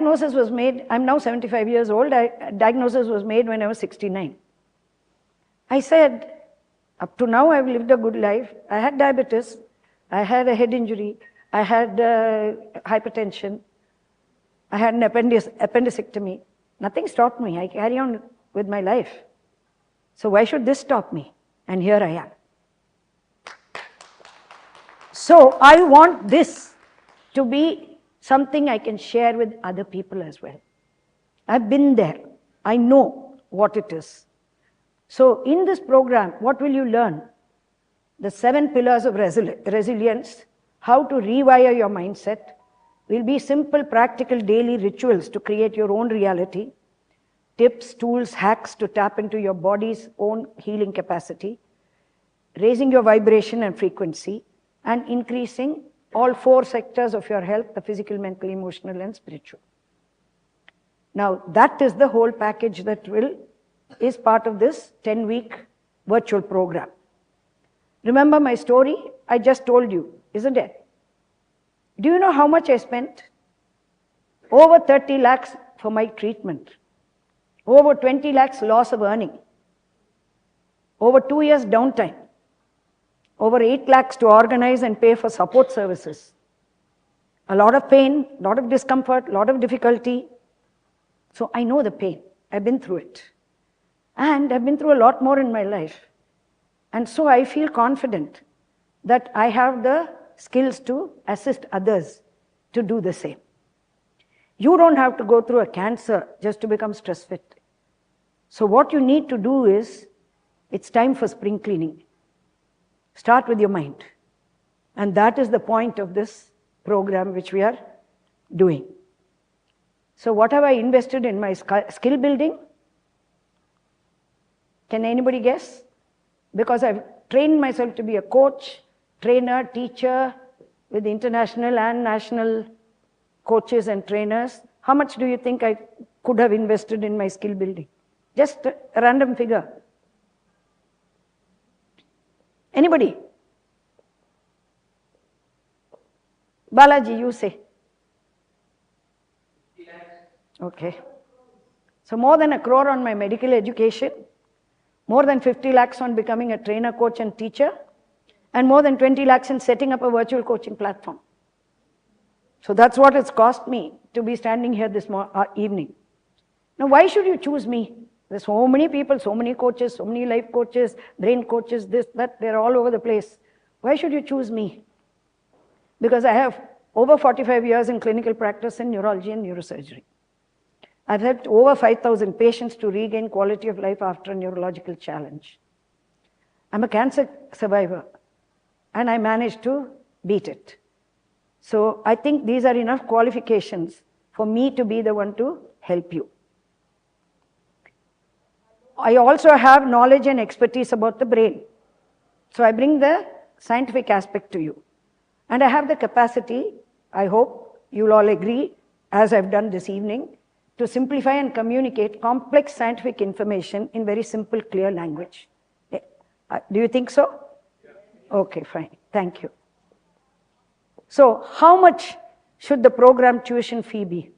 Diagnosis was made, I'm now 75 years old, diagnosis was made when I was 69. I said, up to now I've lived a good life. I had diabetes, I had a head injury, I had hypertension, I had an appendicectomy. Nothing stopped me. I carry on with my life. So why should this stop me? And here I am. So I want this to be something I can share with other people as well. I've been there. I know what it is. So in this program, what will you learn? The 7 pillars of resilience, how to rewire your mindset, will be simple, practical daily rituals to create your own reality, tips, tools, hacks to tap into your body's own healing capacity, raising your vibration and frequency, and increasing all 4 sectors of your health, the physical, mental, emotional, and spiritual. Now, that is the whole package that is part of this 10-week virtual program. Remember my story? I just told you, isn't it? Do you know how much I spent? Over 30 lakhs for my treatment. Over 20 lakhs loss of earning. Over 2 years downtime. Over 8 lakhs to organize and pay for support services. A lot of pain, a lot of discomfort, a lot of difficulty. So I know the pain. I've been through it. And I've been through a lot more in my life. And so I feel confident that I have the skills to assist others to do the same. You don't have to go through a cancer just to become stress fit. So what you need to do is, it's time for spring cleaning. Start with your mind. And that is the point of this program which we are doing. So what have I invested in my skill building? Can anybody guess? Because I've trained myself to be a coach, trainer, teacher with international and national coaches and trainers. How much do you think I could have invested in my skill building? Just a random figure. Anybody? Balaji, you say. Okay. So more than 1 crore on my medical education, more than 50 lakhs on becoming a trainer, coach and teacher, and more than 20 lakhs in setting up a virtual coaching platform. So that's what it's cost me to be standing here this evening. Now why should you choose me? There's so many people, so many coaches, so many life coaches, brain coaches, this, that, they're all over the place. Why should you choose me? Because I have over 45 years in clinical practice in neurology and neurosurgery. I've helped over 5,000 patients to regain quality of life after a neurological challenge. I'm a cancer survivor, and I managed to beat it. So I think these are enough qualifications for me to be the one to help you. I also have knowledge and expertise about the brain. So I bring the scientific aspect to you. And I have the capacity, I hope you'll all agree, as I've done this evening, to simplify and communicate complex scientific information in very simple, clear language. Do you think so? Yeah. Okay, fine. Thank you. So how much should the program tuition fee be?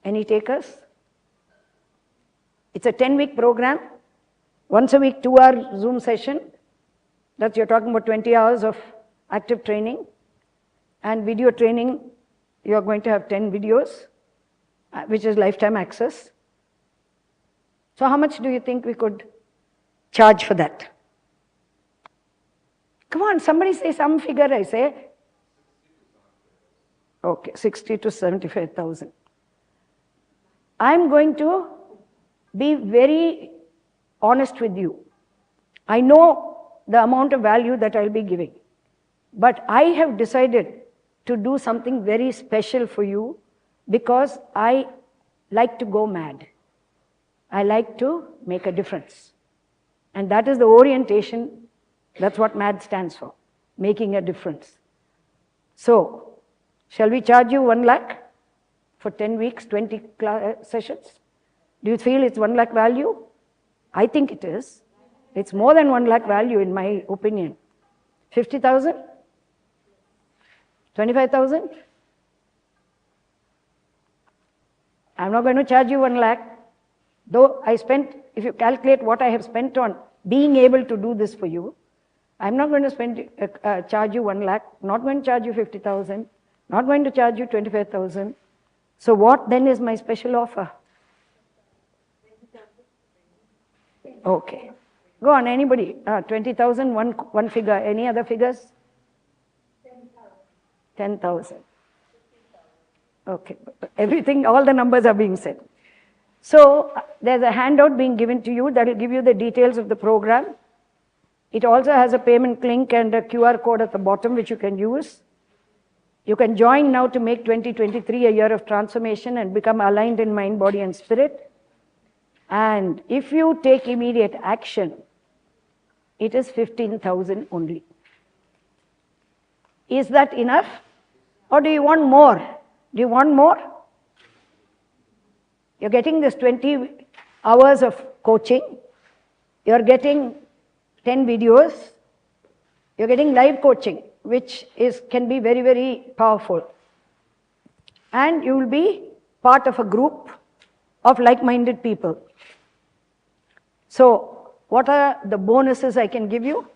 Any takers? It's a 10-week program, once a week 2-hour Zoom session. That's, you're talking about 20 hours of active training. And video training, you're going to have 10 videos, which is lifetime access. So how much do you think we could charge for that? Come on, somebody say some figure, I say. Okay, 60 to 75,000. I'm going to be very honest with you. I know the amount of value that I'll be giving, but I have decided to do something very special for you because I like to go mad. I like to make a difference. And that is the orientation, that's what MAD stands for, making a difference. So, shall we charge you 1 lakh for 10 weeks, 20 sessions? Do you feel it's 1 lakh value? I think it is. It's more than 1 lakh value in my opinion. 50,000? 25,000? I'm not going to charge you 1 lakh. Though I spent, if you calculate what I have spent on being able to do this for you, I'm not going to charge you 1 lakh, not going to charge you 50,000, not going to charge you 25,000. So what then is my special offer? Okay. Go on, anybody. 20,000, one figure. Any other figures? 10,000. Okay. Everything, all the numbers are being said. So there's a handout being given to you that will give you the details of the program. It also has a payment link and a QR code at the bottom which you can use. You can join now to make 2023 a year of transformation and become aligned in mind, body and spirit. And if you take immediate action, it is 15,000 only. Is that enough? Or do you want more? Do you want more? You're getting this 20 hours of coaching. You're getting 10 videos. You're getting live coaching, which can be very, very powerful. And you will be part of a group of like-minded people. So, what are the bonuses I can give you?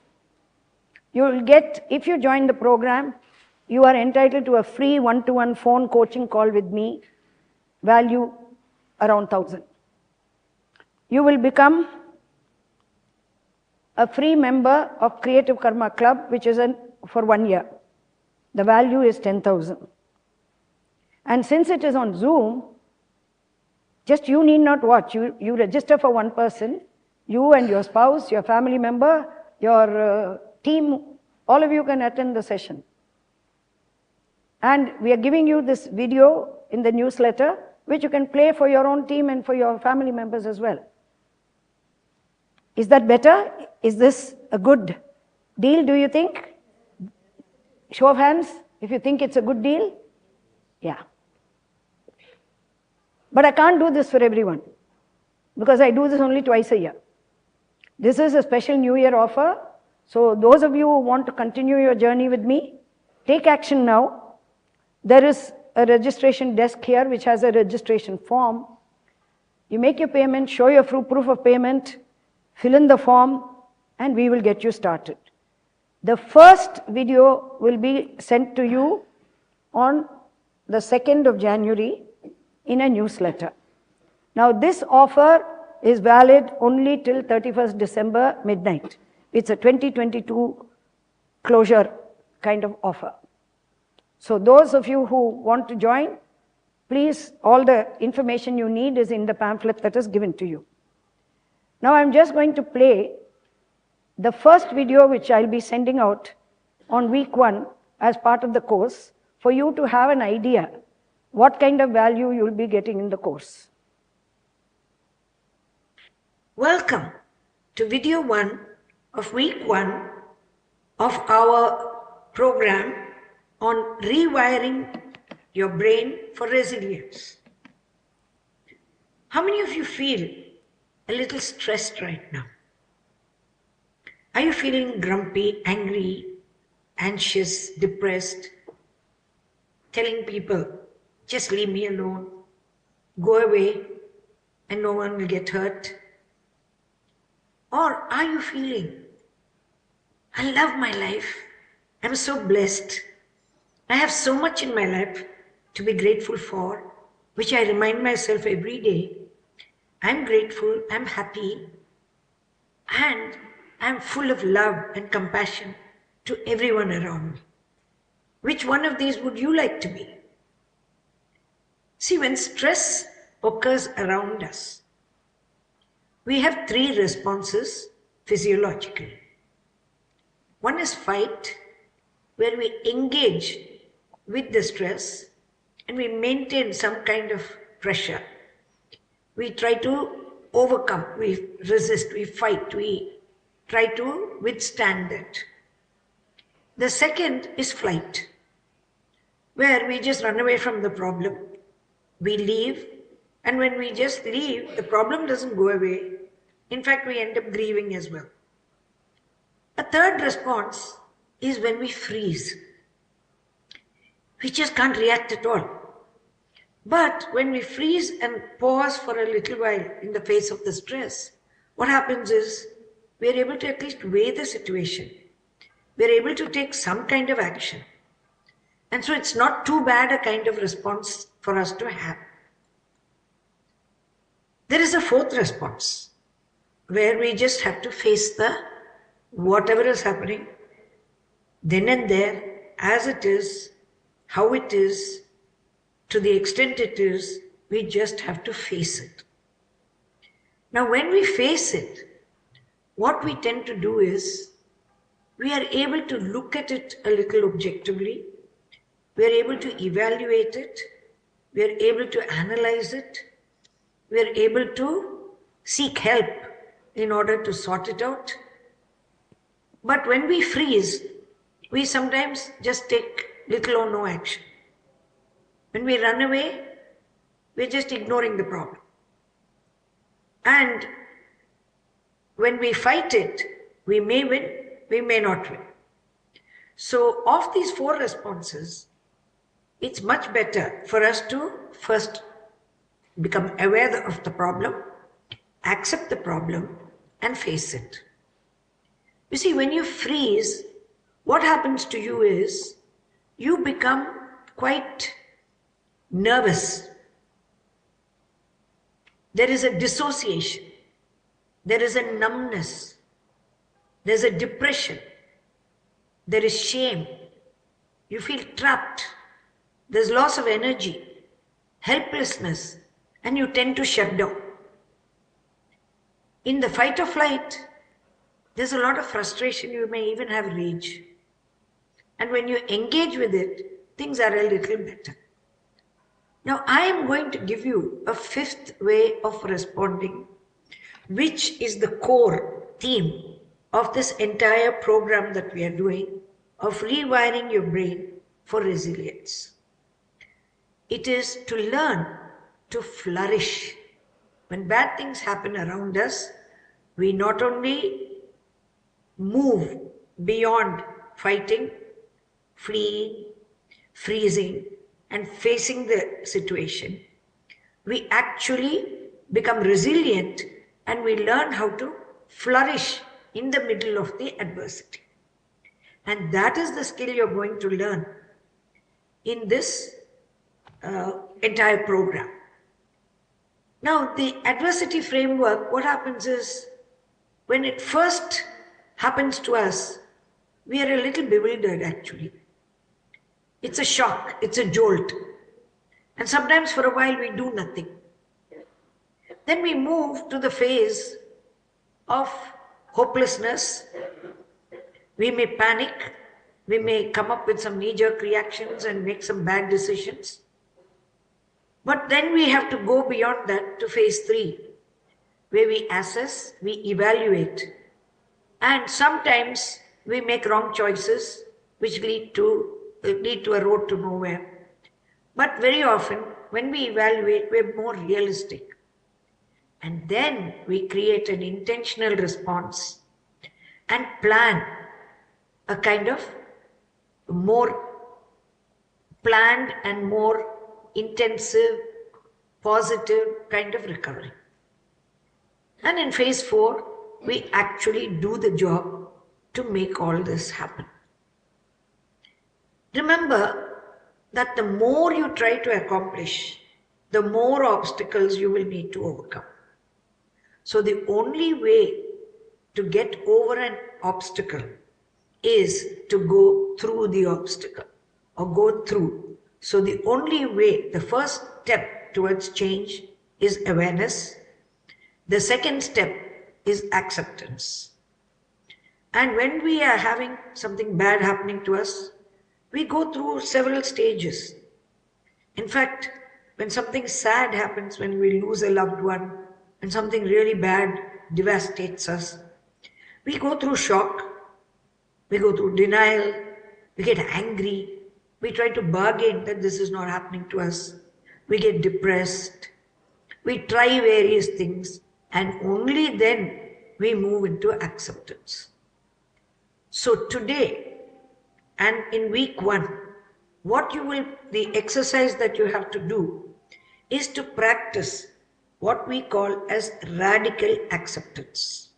You will get, if you join the program, you are entitled to a free one-to-one phone coaching call with me, value around 1,000. You will become a free member of Creative Karma Club, which is for 1 year. The value is 10,000. And since it is on Zoom, just you need not watch. You register for one person, you and your spouse, your family member, your team, all of you can attend the session. And we are giving you this video in the newsletter, which you can play for your own team and for your family members as well. Is that better? Is this a good deal, do you think? Show of hands, if you think it's a good deal. Yeah. But I can't do this for everyone, because I do this only twice a year. This is a special New Year offer. So those of you who want to continue your journey with me, take action now. There is a registration desk here which has a registration form. You make your payment, show your proof of payment, fill in the form, and we will get you started. The first video will be sent to you on the 2nd of January in a newsletter. Now this offer is valid only till 31st December midnight. It's a 2022 closure kind of offer. So those of you who want to join, please, all the information you need is in the pamphlet that is given to you. Now I'm just going to play the first video which I'll be sending out on week 1 as part of the course for you to have an idea what kind of value you'll be getting in the course. Welcome to video 1 of week 1 of our program on rewiring your brain for resilience. How many of you feel a little stressed right now? Are you feeling grumpy, angry, anxious, depressed, telling people, just leave me alone, go away, and no one will get hurt? Or are you feeling, I love my life, I'm so blessed, I have so much in my life to be grateful for, which I remind myself every day. I'm grateful, I'm happy, and I'm full of love and compassion to everyone around me. Which one of these would you like to be? See, when stress occurs around us, we have 3 responses physiologically. One is fight, where we engage with the stress and we maintain some kind of pressure. We try to overcome, we resist, we fight, we try to withstand it. The second is flight, where we just run away from the problem. We leave, and when we just leave, the problem doesn't go away. In fact, we end up grieving as well. A third response is when we freeze. We just can't react at all. But when we freeze and pause for a little while in the face of the stress, what happens is we are able to at least weigh the situation. We are able to take some kind of action. And so it's not too bad a kind of response for us to have. There is a fourth response where we just have to face the whatever is happening then and there, as it is, how it is, to the extent it is, we just have to face it. Now, when we face it, what we tend to do is we are able to look at it a little objectively. We are able to evaluate it. We are able to analyze it. We are able to seek help in order to sort it out. But when we freeze, we sometimes just take little or no action. When we run away, we're just ignoring the problem. And when we fight it, we may win, we may not win. So of these four responses, it's much better for us to first become aware of the problem, accept the problem, and face it. You see, when you freeze, what happens to you is you become quite nervous. There is a dissociation. There is a numbness. There's a depression. There is shame. You feel trapped. There's loss of energy, helplessness, and you tend to shut down. In the fight or flight, there's a lot of frustration. You may even have rage. And when you engage with it, things are a little better. Now, I am going to give you a fifth way of responding, which is the core theme of this entire program that we are doing of rewiring your brain for resilience. It is to learn to flourish. When bad things happen around us, we not only move beyond fighting, fleeing, freezing, and facing the situation, we actually become resilient and we learn how to flourish in the middle of the adversity. And that is the skill you're going to learn in this entire program. Now, the adversity framework, what happens is when it first happens to us, we are a little bewildered actually. It's a shock, it's a jolt. And sometimes for a while we do nothing. Then we move to the phase of hopelessness. We may panic. We may come up with some knee-jerk reactions and make some bad decisions. But then we have to go beyond that to phase 3, where we assess, we evaluate. And sometimes we make wrong choices which lead to a road to nowhere. But very often, when we evaluate, we're more realistic. And then we create an intentional response and plan a kind of more planned and more intensive, positive kind of recovery. And in phase 4, we actually do the job to make all this happen. Remember that the more you try to accomplish, the more obstacles you will need to overcome. So the only way to get over an obstacle is to go through the obstacle or go through. So the only way, the first step towards change is awareness. The second step is acceptance. And when we are having something bad happening to us, we go through several stages. In fact, when something sad happens, when we lose a loved one, and something really bad devastates us, we go through shock, we go through denial, we get angry, we try to bargain that this is not happening to us, we get depressed, we try various things, and only then we move into acceptance. So today, and in week 1, the exercise that you have to do is to practice what we call as radical acceptance.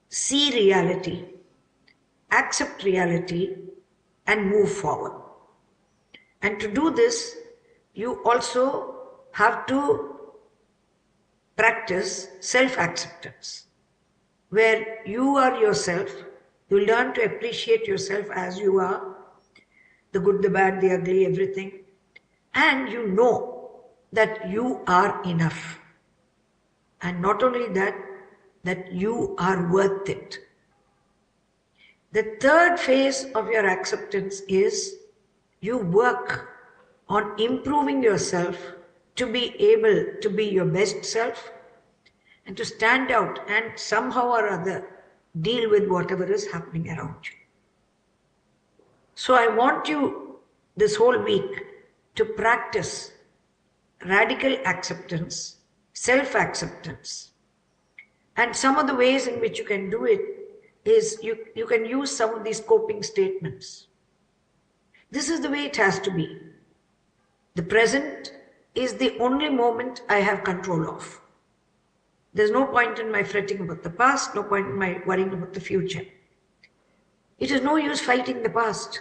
See reality, accept reality, and move forward. And to do this, you also have to practice self-acceptance, where you are yourself. You learn to appreciate yourself as you are, the good, the bad, the ugly, everything. And you know that you are enough. And not only that, that you are worth it. The third phase of your acceptance is you work on improving yourself to be able to be your best self and to stand out and somehow or other deal with whatever is happening around you. So I want you this whole week to practice radical acceptance, self-acceptance. And some of the ways in which you can do it is you can use some of these coping statements. This is the way it has to be. The present is the only moment I have control of. There's no point in my fretting about the past, no point in my worrying about the future. It is no use fighting the past.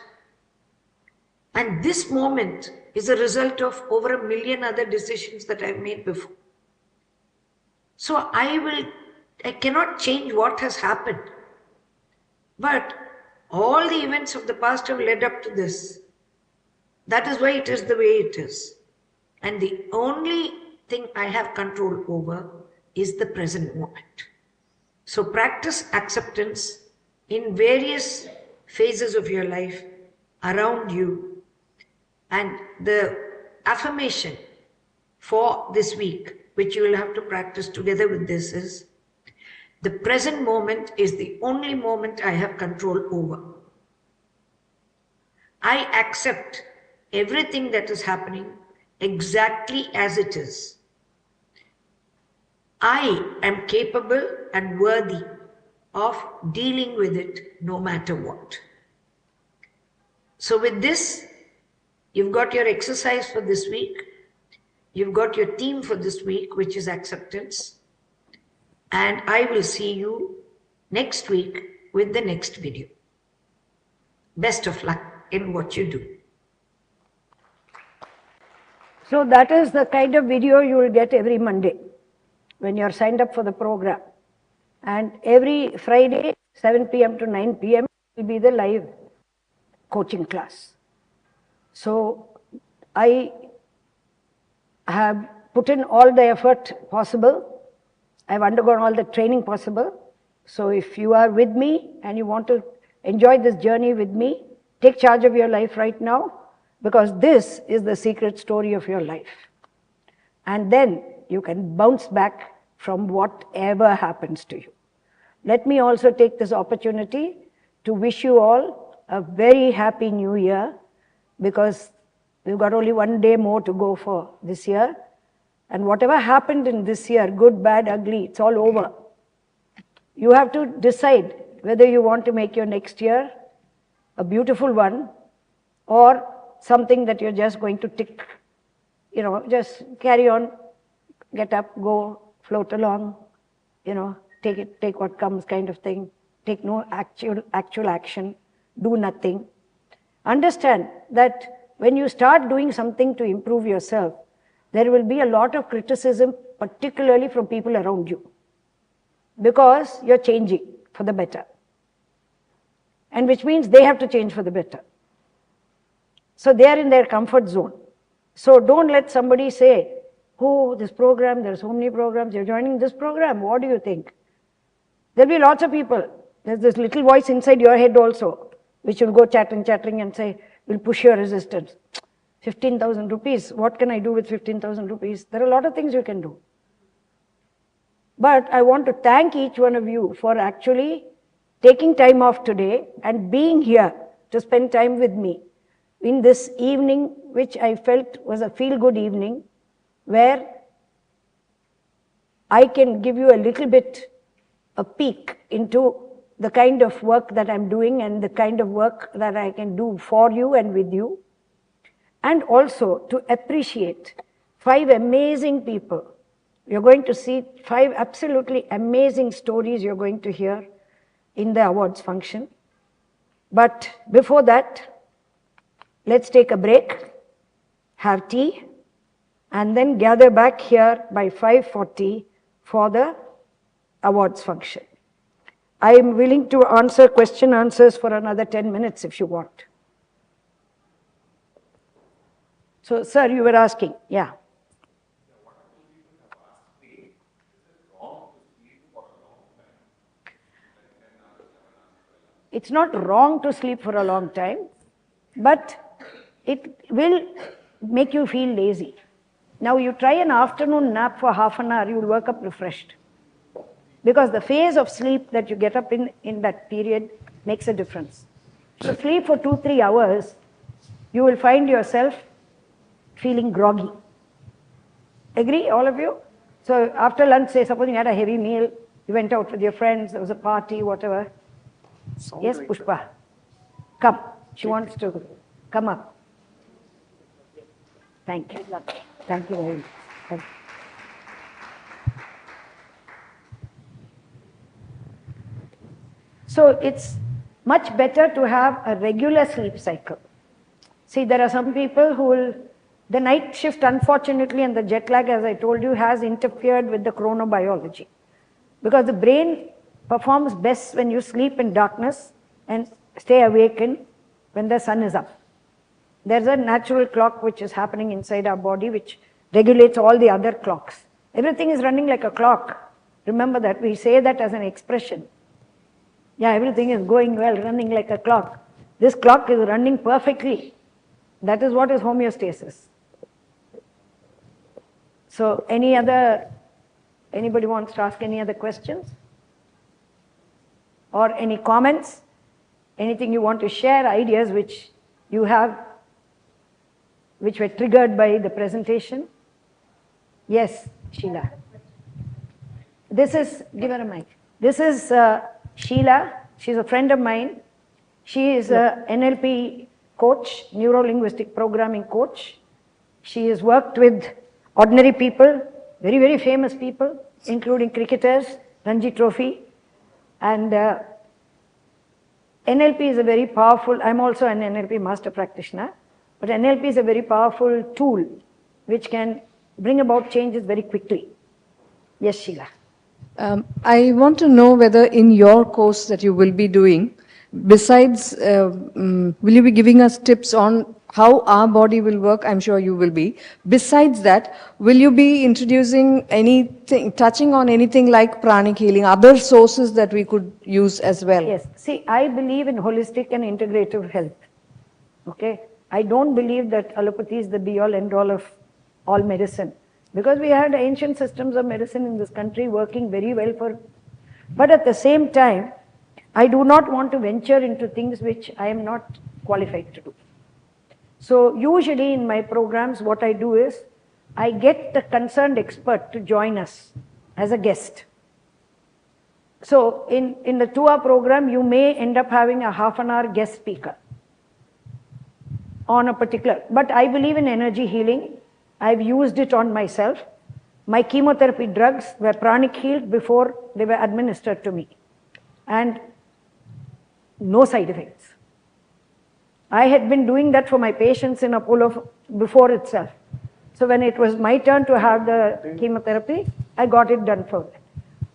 And this moment is a result of over 1 million other decisions that I've made before. So I cannot change what has happened. But all the events of the past have led up to this. That is why it is the way it is. And the only thing I have control over is the present moment. So practice acceptance in various phases of your life around you. And the affirmation for this week, which you will have to practice together with this, is the present moment is the only moment I have control over. I accept everything that is happening exactly as it is. I am capable and worthy of dealing with it no matter what. So with this, you've got your exercise for this week. You've got your theme for this week, which is acceptance. And I will see you next week with the next video. Best of luck in what you do. So that is the kind of video you will get every Monday when you are signed up for the program. And every Friday, 7 p.m. to 9 p.m. will be the live coaching class. So I have put in all the effort possible. I've undergone all the training possible. So if you are with me and you want to enjoy this journey with me, take charge of your life right now, because this is the secret story of your life. And then you can bounce back from whatever happens to you. Let me also take this opportunity to wish you all a very happy new year, because we've got only 1 day more to go for this year. And whatever happened in this year, good, bad, ugly, it's all over. You have to decide whether you want to make your next year a beautiful one or something that you're just going to tick, just carry on, get up, go, float along, take what comes kind of thing. Take no actual action, do nothing. Understand that when you start doing something to improve yourself, there will be a lot of criticism, particularly from people around you, because you're changing for the better. And which means they have to change for the better. So they are in their comfort zone. So don't let somebody say, oh, this program, there are so many programs, you're joining this program, what do you think? There'll be lots of people. There's this little voice inside your head also, which will go chattering and say, will push your resistance. 15,000 rupees, what can I do with 15,000 rupees? There are a lot of things you can do. But I want to thank each one of you for actually taking time off today and being here to spend time with me in this evening, which I felt was a feel-good evening, where I can give you a little bit a peek into the kind of work that I'm doing and the kind of work that I can do for you and with you, and also to appreciate 5 amazing people. You're going to see 5 absolutely amazing stories you're going to hear in the awards function. But before that, let's take a break, have tea, and then gather back here by 5:40 for the awards function. I am willing to answer question answers for another 10 minutes if you want. So, sir, you were asking, yeah. It's not wrong to sleep for a long time, but it will make you feel lazy. Now you try an afternoon nap for half an hour, you'll wake up refreshed. Because the phase of sleep that you get up in that period makes a difference. So sleep for 2-3 hours, you will find yourself feeling groggy. Agree, all of you? So after lunch, say, suppose you had a heavy meal, you went out with your friends, there was a party, whatever. Yes, Pushpa. Come. She wants to come up. Thank you. Thank you very much. Thank you. So it's much better to have a regular sleep cycle. See, there are some people who will, the night shift unfortunately and the jet lag, as I told you, has interfered with the chronobiology. Because the brain performs best when you sleep in darkness and stay awakened when the sun is up. There's a natural clock which is happening inside our body which regulates all the other clocks. Everything is running like a clock. Remember that, we say that as an expression. Yeah, everything is going well, running like a clock. This clock is running perfectly. That is what is homeostasis. So anybody wants to ask any other questions? Or any comments? Anything you want to share, ideas which you have, which were triggered by the presentation? Yes, Sheila. This is, give her a mic. This is Sheila. She's a friend of mine. She is a NLP coach, neuro-linguistic programming coach. She has worked with ordinary people, very, very famous people, including cricketers, Ranji Trophy. And NLP is a very powerful, I'm also an NLP master practitioner, but NLP is a very powerful tool which can bring about changes very quickly. Yes, Sheila. I want to know whether in your course that you will be doing, besides, will you be giving us tips on how our body will work? I'm sure you will be. Besides that, will you be introducing anything, touching on anything like pranic healing, other sources that we could use as well? Yes. See, I believe in holistic and integrative health. Okay? I don't believe that allopathy is the be-all, end-all of all medicine. Because we had ancient systems of medicine in this country working very well for... But at the same time, I do not want to venture into things which I am not qualified to do. So usually in my programs, what I do is, I get the concerned expert to join us as a guest. So in the 2-hour program, you may end up having a half-an-hour guest speaker on a particular... But I believe in energy healing. I've used it on myself. My chemotherapy drugs were pranic healed before they were administered to me. And no side effects. I had been doing that for my patients in Apollo before itself. So when it was my turn to have the chemotherapy, I got it done for them.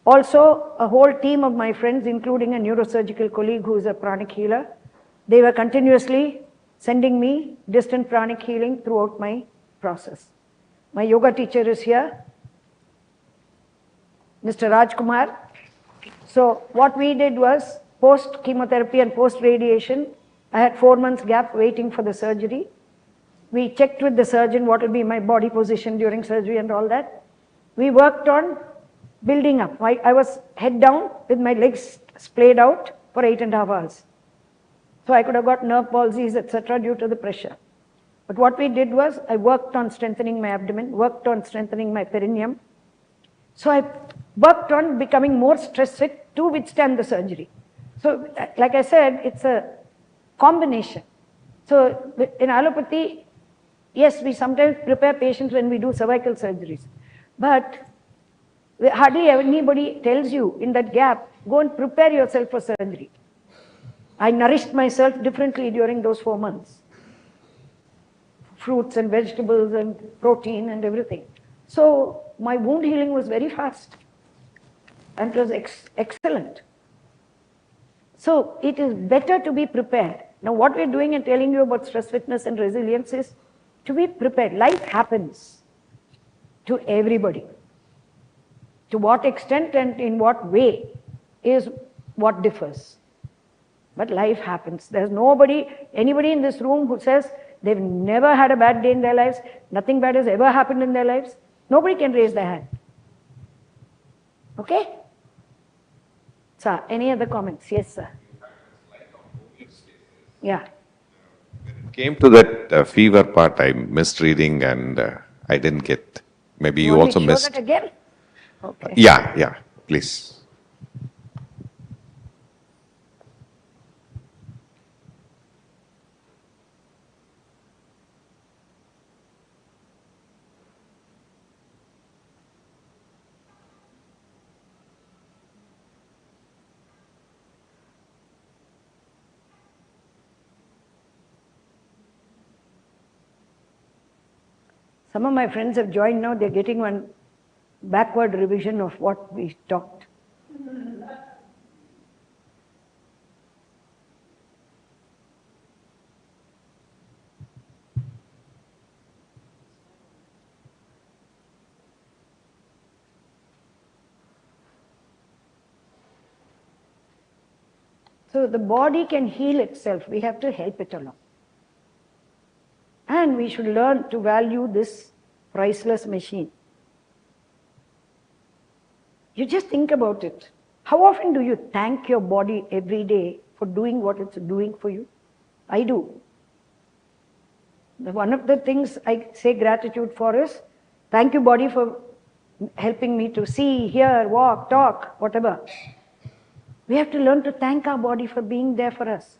Also, a whole team of my friends, including a neurosurgical colleague who is a pranic healer, they were continuously sending me distant pranic healing throughout my process. My yoga teacher is here, Mr. Rajkumar. So what we did was, post chemotherapy and post radiation, I had 4 months gap waiting for the surgery. We checked with the surgeon what will be my body position during surgery and all that. We worked on building up. I was head down with my legs splayed out for 8.5 hours. So I could have got nerve palsies, etc. due to the pressure. But what we did was, I worked on strengthening my abdomen, worked on strengthening my perineum. So I worked on becoming more stress fit to withstand the surgery. So like I said, it's a combination. So in allopathy, Yes, we sometimes prepare patients when we do cervical surgeries. But hardly anybody tells you in that gap, go and prepare yourself for surgery. I nourished myself differently during those 4 months. Fruits and vegetables and protein and everything. So my wound healing was very fast. And it was excellent. So it is better to be prepared. Now what we're doing and telling you about stress fitness and resilience is to be prepared. Life happens to everybody. To what extent and in what way is what differs. But life happens. There's anybody in this room who says they've never had a bad day in their lives, nothing bad has ever happened in their lives. Nobody can raise their hand. Okay? Sir, any other comments? Yes, sir. Yeah. Came to that fever part, I missed reading and I didn't get. Maybe you also show missed. that again? Okay. Yeah, please. Some of my friends have joined now, they're getting one backward revision of what we talked. So the body can heal itself. We have to help it along. And we should learn to value this priceless machine. You just think about it. How often do you thank your body every day for doing what it's doing for you? I do. One of the things I say gratitude for is, thank you body for helping me to see, hear, walk, talk, whatever. We have to learn to thank our body for being there for us.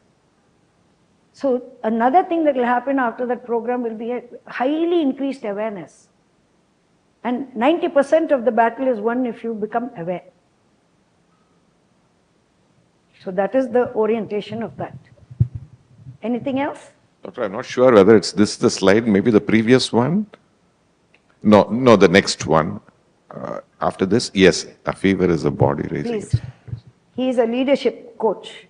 So another thing that will happen after that program will be a highly increased awareness. And 90% of the battle is won if you become aware. So that is the orientation of that. Anything else? Doctor, I'm not sure whether it's the slide, maybe the previous one. No, the next one. After this, yes, a fever is a body raising. Please. He is a leadership coach.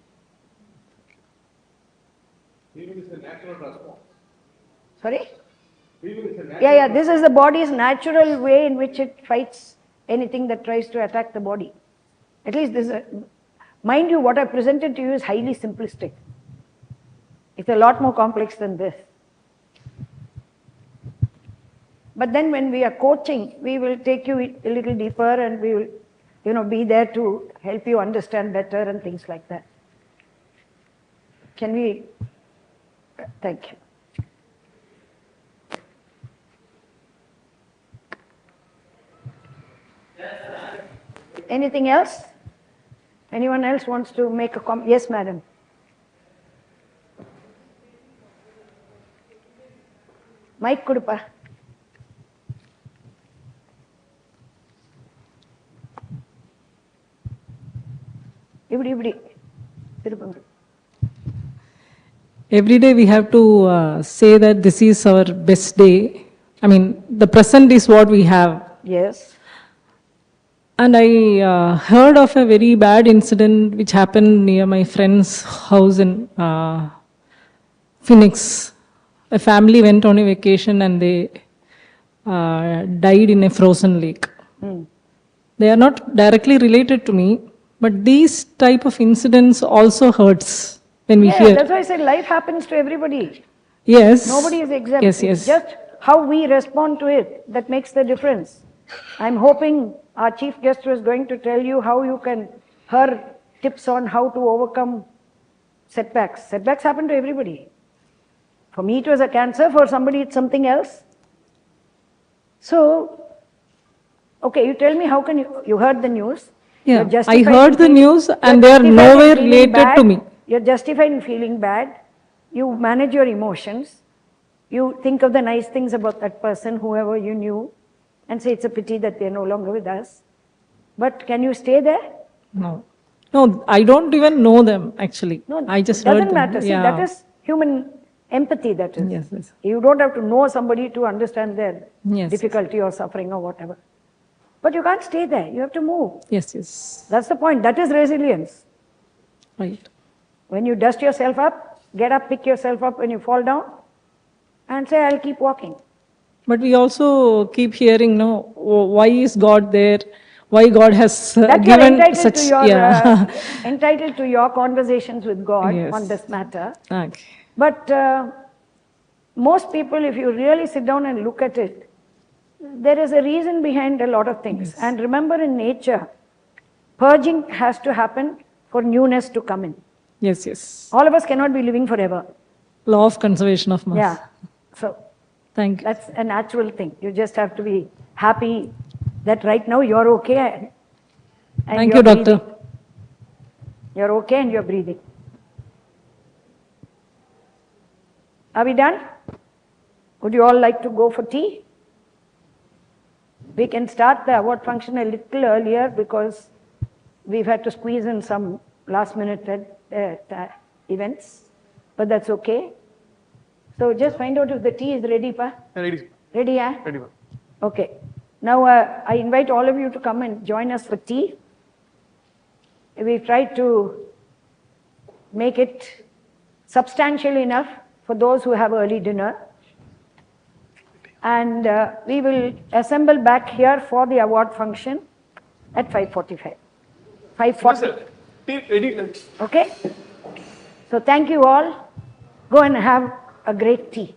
Fever is a natural response. Sorry? Fever is a natural Yeah, this is the body's natural way in which it fights anything that tries to attack the body. At least this is mind you, what I presented to you is highly simplistic. It's a lot more complex than this. But then when we are coaching, we will take you a little deeper and we will, be there to help you understand better and things like that. Can we? Thank you. Anything else? Anyone else wants to make a comment? Yes, madam. Mic kudupa. Ibdi. Tirupanga. Every day we have to say that this is our best day. I mean, the present is what we have. Yes. And I heard of a very bad incident which happened near my friend's house in Phoenix. A family went on a vacation and they died in a frozen lake. They are not directly related to me, but these type of incidents also hurts when we hear. That's why I said life happens to everybody. Yes. Nobody is exempt. Yes. It's just how we respond to it that makes the difference. I'm hoping our chief guest was going to tell you her tips on how to overcome setbacks. Setbacks happen to everybody. For me it was a cancer, for somebody it's something else. So, okay, you tell me how can you heard the news. Yeah, I heard the news and they are nowhere related to me. You're justified in feeling bad. You manage your emotions. You think of the nice things about that person, whoever you knew, and say it's a pity that they're no longer with us. But can you stay there? No. No, I don't even know them actually. No, I just it doesn't heard them. matter. See, that Yeah. is human empathy, that is. Yes, yes. You don't have to know somebody to understand their Yes. difficulty or suffering or whatever. But you can't stay there. You have to move. Yes, yes. That's the point. That is resilience. Right. When you dust yourself up, get up, pick yourself up when you fall down, and say, I'll keep walking. But we also keep hearing, no, why is God there? Why God has That you're given entitled such, to your yeah. entitled to your conversations with God Yes. on this matter. Okay. But most people, if you really sit down and look at it, there is a reason behind a lot of things. Yes. And remember, in nature, purging has to happen for newness to come in. Yes, yes. All of us cannot be living forever. Law of conservation of mass. Yeah. So Thank you. that's a natural thing. You just have to be happy that right now you're okay. And Thank you're you, Doctor. breathing. You're okay and you're breathing. Are we done? Would you all like to go for tea? We can start the award function a little earlier because we've had to squeeze in some last minute events, but that's okay. So just find out if the tea is ready, pa? Ready. Ready, yeah? Ready, ma'am. Okay. Now I invite all of you to come and join us for tea. We tried to make it substantial enough for those who have early dinner. And we will assemble back here for the award function at 5:45. 5:40. Tea ready. Okay? So thank you all. Go and have a great tea.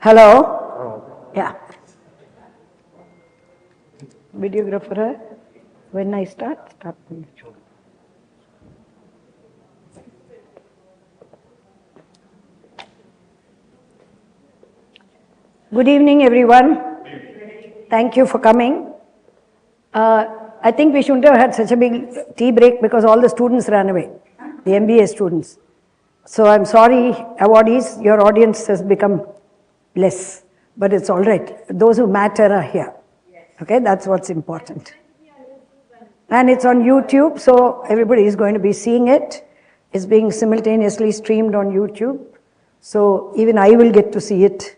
Hello? Yeah. Videographer, when I start? Start. Good evening, everyone. Thank you for coming. I think we shouldn't have had such a big tea break because all the students ran away, the MBA students. So I'm sorry, awardees, your audience has become less, but it's all right. Those who matter are here. Okay, that's what's important. And it's on YouTube, so everybody is going to be seeing it. It's being simultaneously streamed on YouTube. So even I will get to see it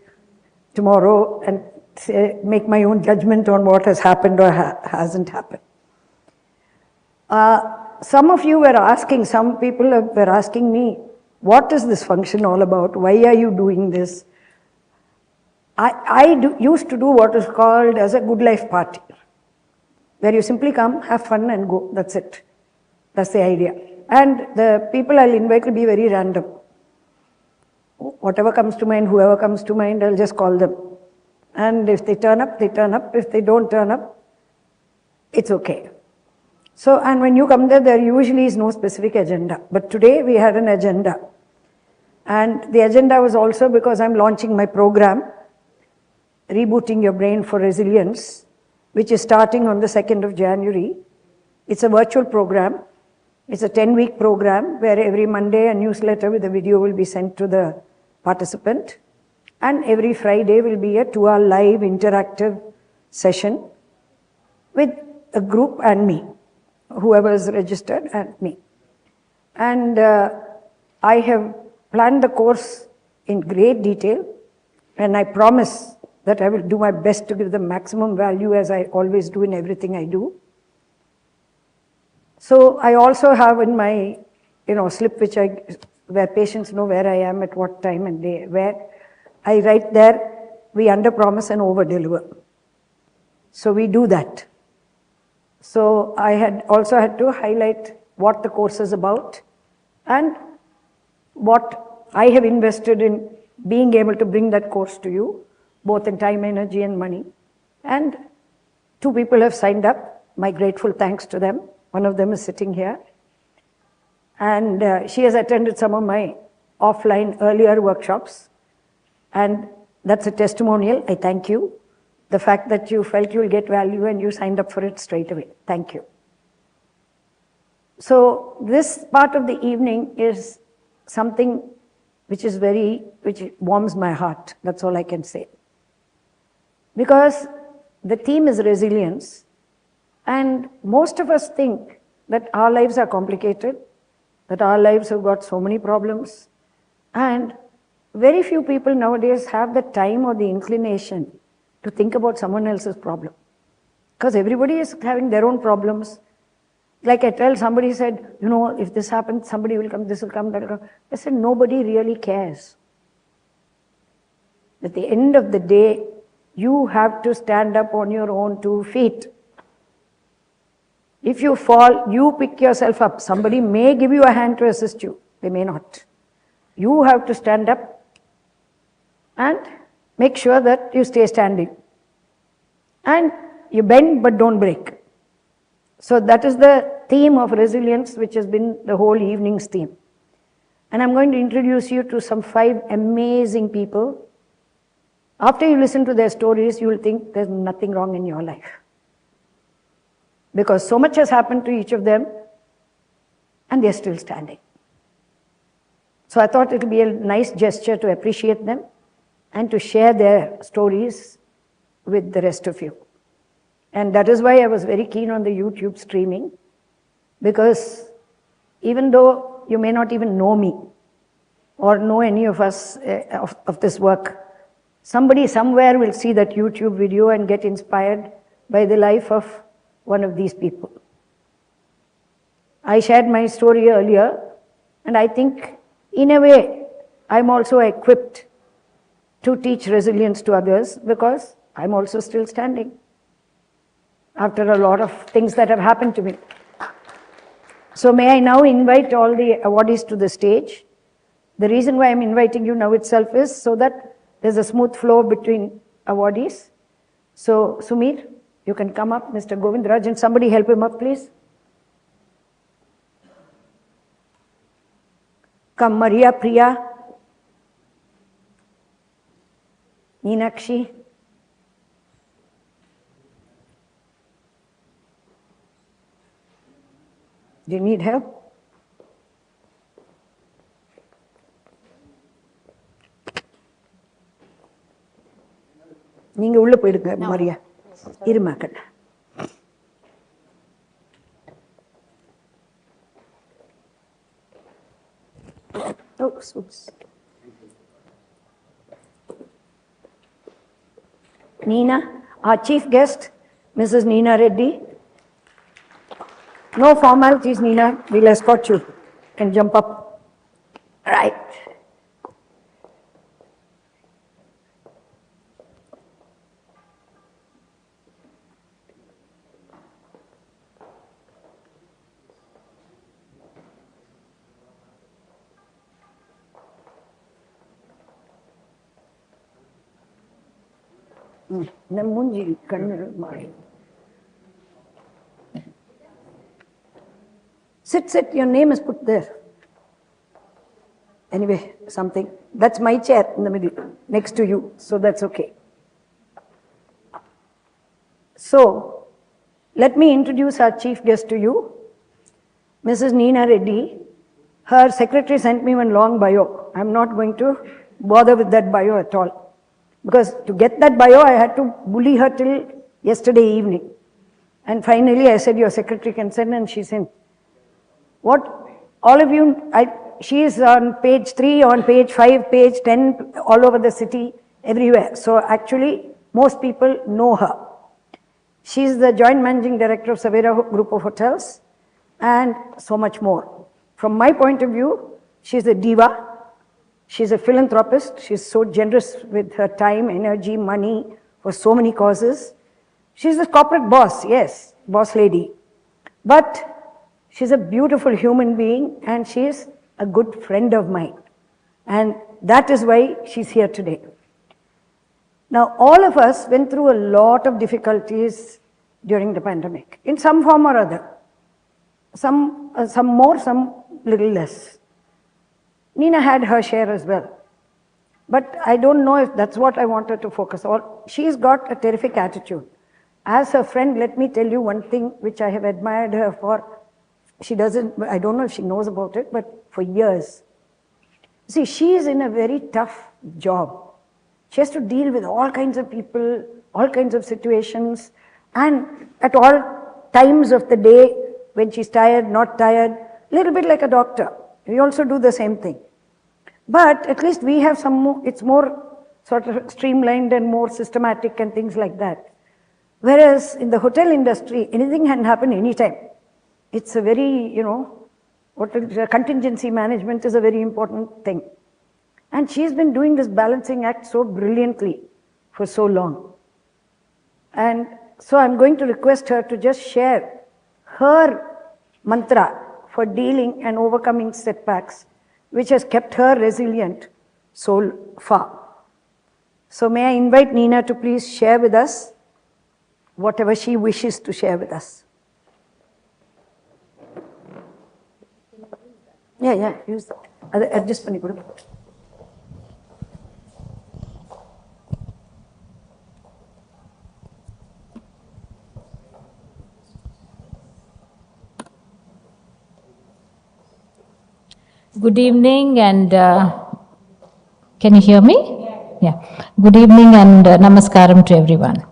tomorrow and make my own judgment on what has happened or hasn't happened. Some of you were asking, some people were asking me, what is this function all about? Why are you doing this? I used to do what is called as a good life party, where you simply come, have fun and go. That's it. That's the idea. And the people I'll invite will be very random. Whatever comes to mind, whoever comes to mind, I'll just call them. And if they turn up, they turn up. If they don't turn up, it's okay. So, and when you come there usually is no specific agenda. But today we had an agenda. And the agenda was also because I'm launching my program, Rebooting Your Brain for Resilience, which is starting on the 2nd of January. It's a virtual program. It's a 10-week program where every Monday a newsletter with a video will be sent to the participant. And every Friday will be a 2-hour live interactive session with a group and me, whoever is registered and me. And I have planned the course in great detail, and I promise that I will do my best to give the maximum value as I always do in everything I do. So I also have in my slip where patients know where I am at what time and day, where I write there, we under promise and over deliver. So we do that. So I had also had to highlight what the course is about and what I have invested in being able to bring that course to you, both in time, energy, and money. And 2 people have signed up. My grateful thanks to them. One of them is sitting here. And she has attended some of my offline earlier workshops. And that's a testimonial. I thank you. The fact that you felt you will get value and you signed up for it straight away. Thank you. So this part of the evening is something which warms my heart. That's all I can say. Because the theme is resilience. And most of us think that our lives are complicated, that our lives have got so many problems. And very few people nowadays have the time or the inclination to think about someone else's problem. Because everybody is having their own problems. Like I tell, somebody said, if this happens, somebody will come, this will come, that will come. I said, nobody really cares. At the end of the day, you have to stand up on your own 2 feet. If you fall, you pick yourself up. Somebody may give you a hand to assist you. They may not. You have to stand up and make sure that you stay standing. And you bend but don't break. So that is the theme of resilience, which has been the whole evening's theme. And I'm going to introduce you to some 5 amazing people. After you listen to their stories, you will think there's nothing wrong in your life. Because so much has happened to each of them, and they're still standing. So I thought it would be a nice gesture to appreciate them and to share their stories with the rest of you. And that is why I was very keen on the YouTube streaming, because even though you may not even know me or know any of us of this work, somebody somewhere will see that YouTube video and get inspired by the life of one of these people. I shared my story earlier, and I think in a way I'm also equipped to teach resilience to others because I'm also still standing after a lot of things that have happened to me. So may I now invite all the awardees to the stage. The reason why I'm inviting you now itself is so that there's a smooth flow between awardees. So, Sumir, you can come up, Mr. Govindraj, and somebody help him up, please. Come, Maria Priya, Meenakshi. Do you need help? நீங்க உள்ள போயிடுங்க Maria இருமாக்கண்ண Neena, our chief guest, Mrs. Neena Reddy. No formalities, Neena. We'll escort you. You can jump up. Right. Sit, your name is put there. Anyway, something. That's my chair in the middle, next to you, so that's okay. So, let me introduce our chief guest to you, Mrs. Neena Reddy. Her secretary sent me one long bio. I'm not going to bother with that bio at all. Because to get that bio, I had to bully her till yesterday evening. And finally, I said, your secretary can send, and she sent. What all of you, she is on page 3, on page 5, page 10, all over the city, everywhere. So actually, most people know her. She is the joint managing director of Savera Group of Hotels, and so much more. From my point of view, she's a diva. She's a philanthropist. She's so generous with her time, energy, money for so many causes. She's a corporate boss, yes, boss lady. But she's a beautiful human being, and she's a good friend of mine. And that is why she's here today. Now, all of us went through a lot of difficulties during the pandemic, in some form or other. Some more, some little less. Neena had her share as well. But I don't know if that's what I wanted to focus on. She's got a terrific attitude. As her friend, let me tell you one thing which I have admired her for. She doesn't, I don't know if she knows about it, but for years. See, she is in a very tough job. She has to deal with all kinds of people, all kinds of situations, and at all times of the day, when she's tired, not tired, a little bit like a doctor. We also do the same thing. But at least we have some more, it's more sort of streamlined and more systematic and things like that. Whereas in the hotel industry, anything can happen anytime. It's a very, contingency management is a very important thing. And she's been doing this balancing act so brilliantly for so long. And so I'm going to request her to just share her mantra for dealing and overcoming setbacks, which has kept her resilient so far. So may I invite Neena to please share with us whatever she wishes to share with us. Yeah, use that. Adjust panni kodu. Good evening, and can you hear me? Yeah. Good evening and namaskaram to everyone.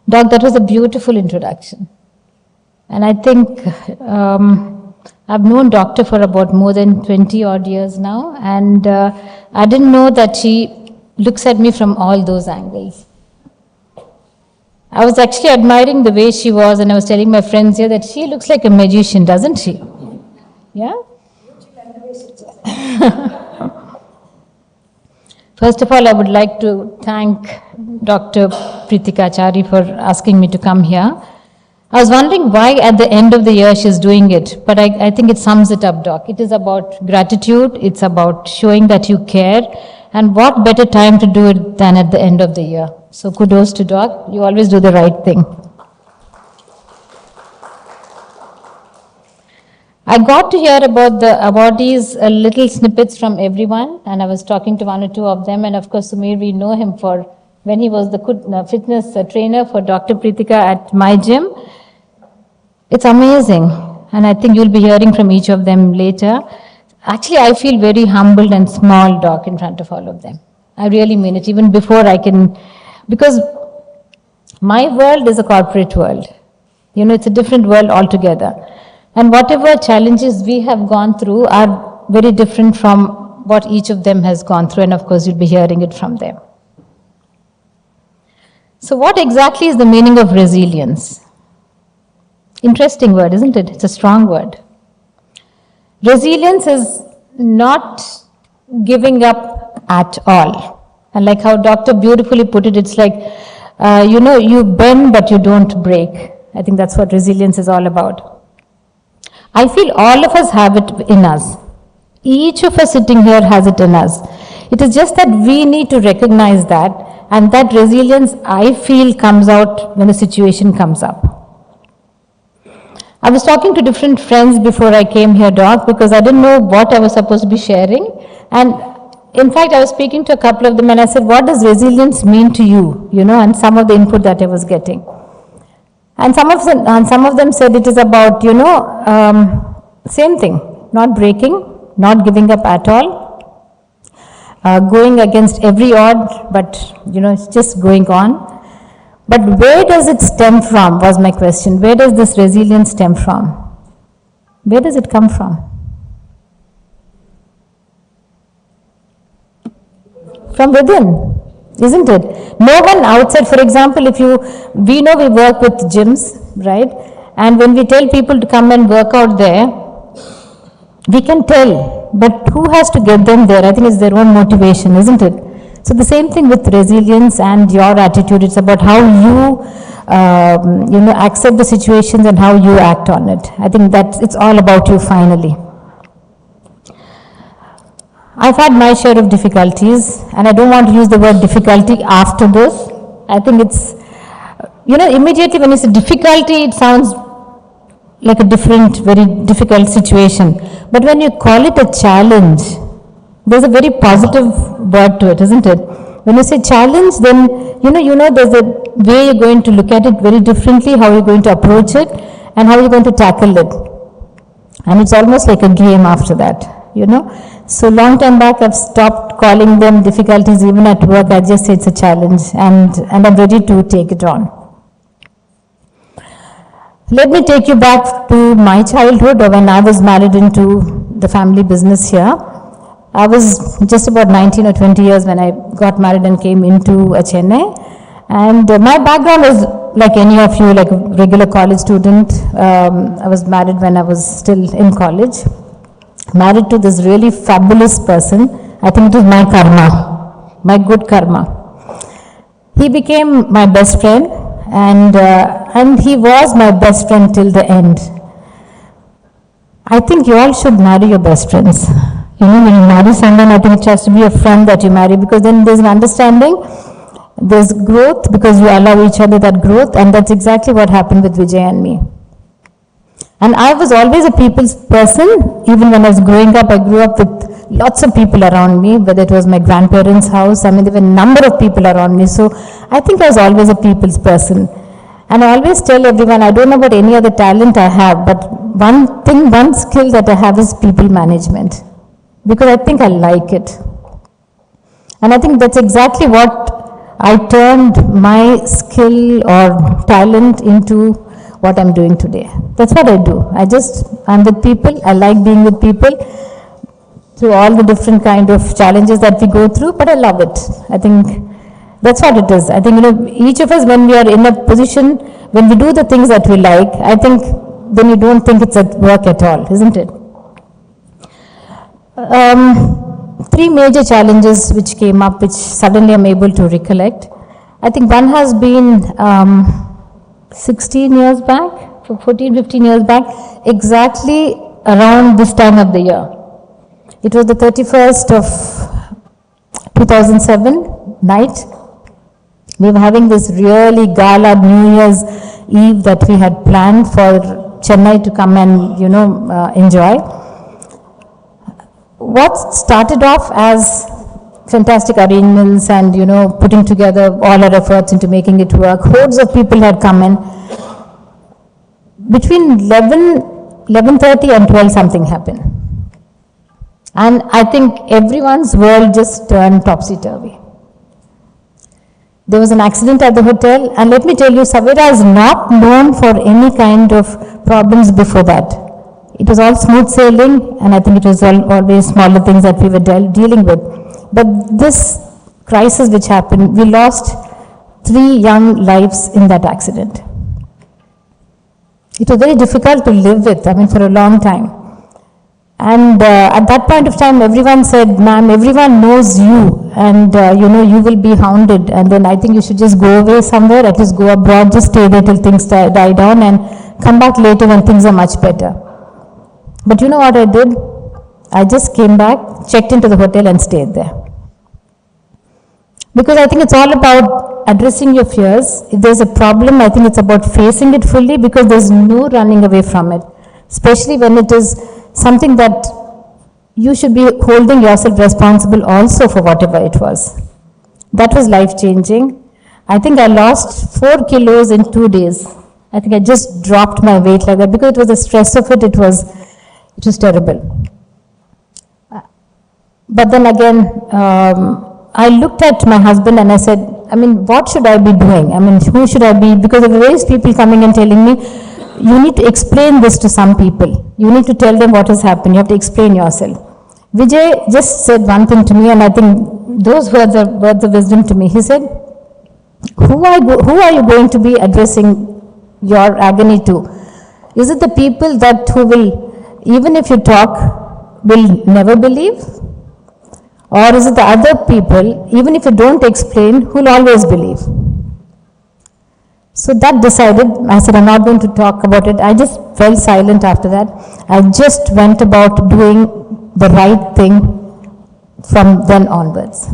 Doc, that was a beautiful introduction. And I think I've known Doctor for about more than 20 odd years now, and I didn't know that she looks at me from all those angles. I was actually admiring the way she was, and I was telling my friends here that she looks like a magician, doesn't she? Yeah? First of all, I would like to thank Dr.Prithika Chary for asking me to come here. I was wondering why at the end of the year she's doing it, but I think it sums it up, Doc. It is about gratitude, it's about showing that you care, And what better time to do it than at the end of the year? So kudos to Doc. You always do the right thing. I got to hear about the awardees, little snippets from everyone, and I was talking to one or two of them. And of course, Sumir, we know him for when he was the fitness trainer for Dr. Prithika at my gym. It's amazing, and I think you'll be hearing from each of them later. Actually, I feel very humbled and small, Doc, in front of all of them. I really mean it, even before I can, because my world is a corporate world. You know, it's a different world altogether. And whatever challenges we have gone through are very different from what each of them has gone through, and of course, you'll be hearing it from them. So what exactly is the meaning of resilience? Interesting word, isn't it? It's a strong word. Resilience is not giving up at all. And like how Doctor beautifully put it, it's like, you bend but you don't break. I think that's what resilience is all about. I feel all of us have it in us. Each of us sitting here has it in us. It is just that we need to recognize that, and that resilience, I feel, comes out when the situation comes up. I was talking to different friends before I came here, Doc, because I didn't know what I was supposed to be sharing. And in fact, I was speaking to a couple of them and I said, what does resilience mean to you? You know, and some of the input that I was getting. And some of them said it is about, same thing, not breaking, not giving up at all, going against every odd, but, it's just going on. But where does it stem from, was my question. Where does this resilience stem from? Where does it come from? From within, isn't it? No one outside, for example, we know we work with gyms, right? And when we tell people to come and work out there, we can tell, but who has to get them there? I think it's their own motivation, isn't it? So the same thing with resilience and your attitude. It's about how you, accept the situations and how you act on it. I think that it's all about you finally. I've had my share of difficulties, and I don't want to use the word difficulty after this. I think it's, immediately when you say difficulty, it sounds like a different, very difficult situation. But when you call it a challenge, there's a very positive word to it, isn't it? When you say challenge, then, there's a way you're going to look at it very differently, how you're going to approach it, and how you're going to tackle it. And it's almost like a game after that, So long time back, I've stopped calling them difficulties even at work. I just say it's a challenge, and I'm ready to take it on. Let me take you back to my childhood, or when I was married into the family business here. I was just about 19 or 20 years when I got married and came into Chennai. And my background was like any of you, like a regular college student. I was married when I was still in college. Married to this really fabulous person. I think it was my karma, my good karma. He became my best friend, and he was my best friend till the end. I think you all should marry your best friends. When you marry someone, I think it has to be a friend that you marry, because then there's an understanding, there's growth, because you allow each other that growth, and that's exactly what happened with Vijay and me. And I was always a people's person. Even when I was growing up, I grew up with lots of people around me, whether it was my grandparents' house. I mean, there were a number of people around me. So I think I was always a people's person. And I always tell everyone, I don't know about any other talent I have, but one skill that I have is people management. Because I think I like it. And I think that's exactly what I turned my skill or talent into what I'm doing today. That's what I do. I'm with people. I like being with people through all the different kind of challenges that we go through, but I love it. I think that's what it is. I think, each of us, when we are in a position, when we do the things that we like, I think then you don't think it's at work at all, isn't it? Three major challenges which came up, which suddenly I'm able to recollect. I think one has been 16 years back, 14, 15 years back, exactly around this time of the year. It was the 31st of 2007 night. We were having this really gala New Year's Eve that we had planned for Chennai to come and, enjoy. What started off as fantastic arrangements and, putting together all our efforts into making it work, hordes of people had come in. Between 11:30 and 12 something happened. And I think everyone's world just turned topsy-turvy. There was an accident at the hotel, and let me tell you, Savera is not known for any kind of problems before that. It was all smooth sailing, and I think it was always smaller things that we were dealing with. But this crisis which happened, we lost 3 young lives in that accident. It was very difficult to live with, for a long time. And at that point of time, everyone said, ma'am, everyone knows you, and you will be hounded, and then I think you should just go away somewhere, at least go abroad, just stay there till things die down, and come back later when things are much better. But you know what I did? I just came back, checked into the hotel and stayed there. Because I think it's all about addressing your fears. If there's a problem, I think it's about facing it fully, because there's no running away from it, especially when it is something that you should be holding yourself responsible also for whatever it was. That was life-changing. I think I lost 4 kilos in 2 days. I think I just dropped my weight like that, because it was the stress of it, it was terrible. But then again, I looked at my husband and I said, what should I be doing? Who should I be? Because there were various people coming and telling me, you need to explain this to some people. You need to tell them what has happened. You have to explain yourself. Vijay just said one thing to me, and I think those words are words of wisdom to me. He said, who are you going to be addressing your agony to? Is it the people who will, even if you talk, will never believe? Or is it the other people, even if you don't explain, who will always believe? So that decided, I said, I'm not going to talk about it. I just fell silent after that. I just went about doing the right thing from then onwards.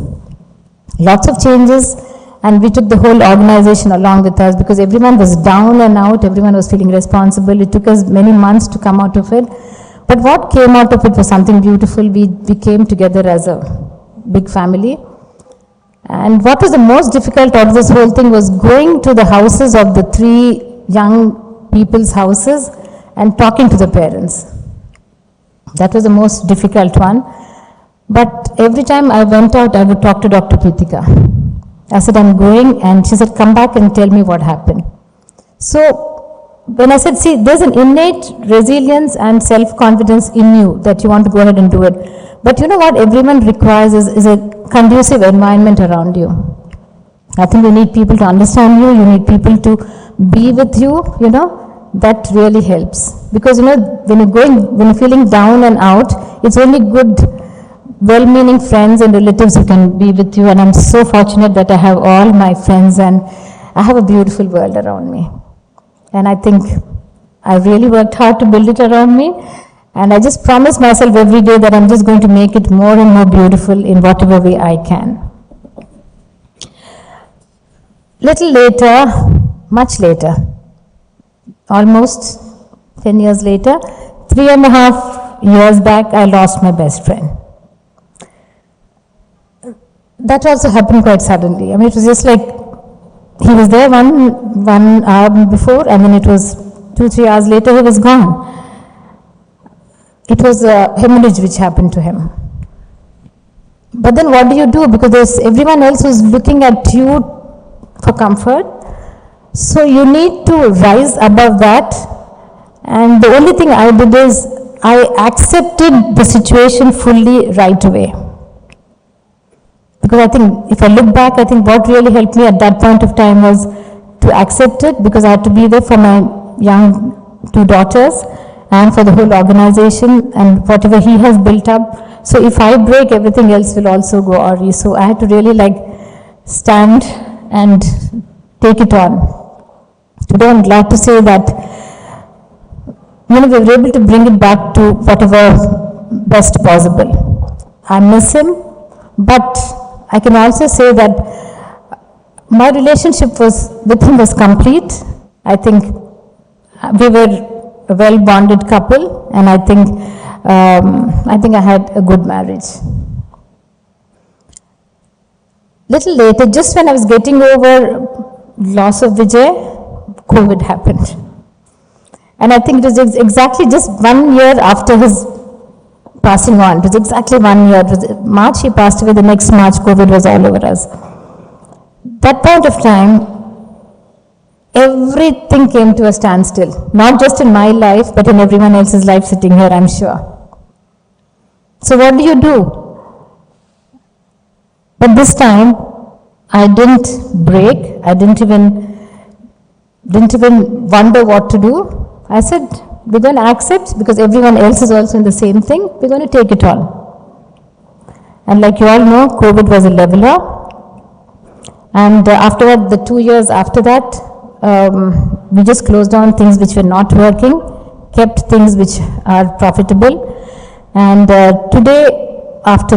Lots of changes, and we took the whole organization along with us, because everyone was down and out, everyone was feeling responsible. It took us many months to come out of it. But what came out of it was something beautiful. We came together as a big family. And what was the most difficult out of this whole thing was going to the houses of the 3 young people's houses and talking to the parents. That was the most difficult one. But every time I went out, I would talk to Dr. Prithika. I said, I'm going, and she said, come back and tell me what happened. So when I said, see, there's an innate resilience and self-confidence in you that you want to go ahead and do it. But you know what everyone requires is a conducive environment around you. I think you need people to understand you, you need people to be with you, that really helps. Because when you're feeling down and out, it's only good, well-meaning friends and relatives who can be with you, and I'm so fortunate that I have all my friends and I have a beautiful world around me. And I think I really worked hard to build it around me. And I just promise myself every day that I'm just going to make it more and more beautiful in whatever way I can. Little later, much later, almost 10 years later, 3.5 years back, I lost my best friend. That also happened quite suddenly. It was just like, he was there one hour before, and then it was 2-3 hours later, he was gone. It was a hemorrhage which happened to him. But then what do you do? Because there's everyone else who's looking at you for comfort. So you need to rise above that. And the only thing I did is I accepted the situation fully right away. Because I think if I look back, I think what really helped me at that point of time was to accept it, because I had to be there for my young 2 daughters and for the whole organization and whatever he has built up. So if I break, everything else will also go awry. So I had to really stand and take it on. Today I'm glad to say that we were able to bring it back to whatever best possible. I miss him, but I can also say that my relationship with him was complete. I think we were a well-bonded couple, and I think I had a good marriage. Little later, just when I was getting over loss of Vijay, COVID happened. And I think it was exactly just 1 year after his passing on. It was exactly 1 year. It was March he passed away, the next March COVID was all over us. That point of time, everything came to a standstill. Not just in my life, but in everyone else's life sitting here, I'm sure. So what do? But this time, I didn't break. I didn't even wonder what to do. I said, we're going to accept, because everyone else is also in the same thing. We're going to take it all. And like you all know, COVID was a leveler. And afterward, the 2 years after that, we just closed down things which were not working, kept things which are profitable. And today, after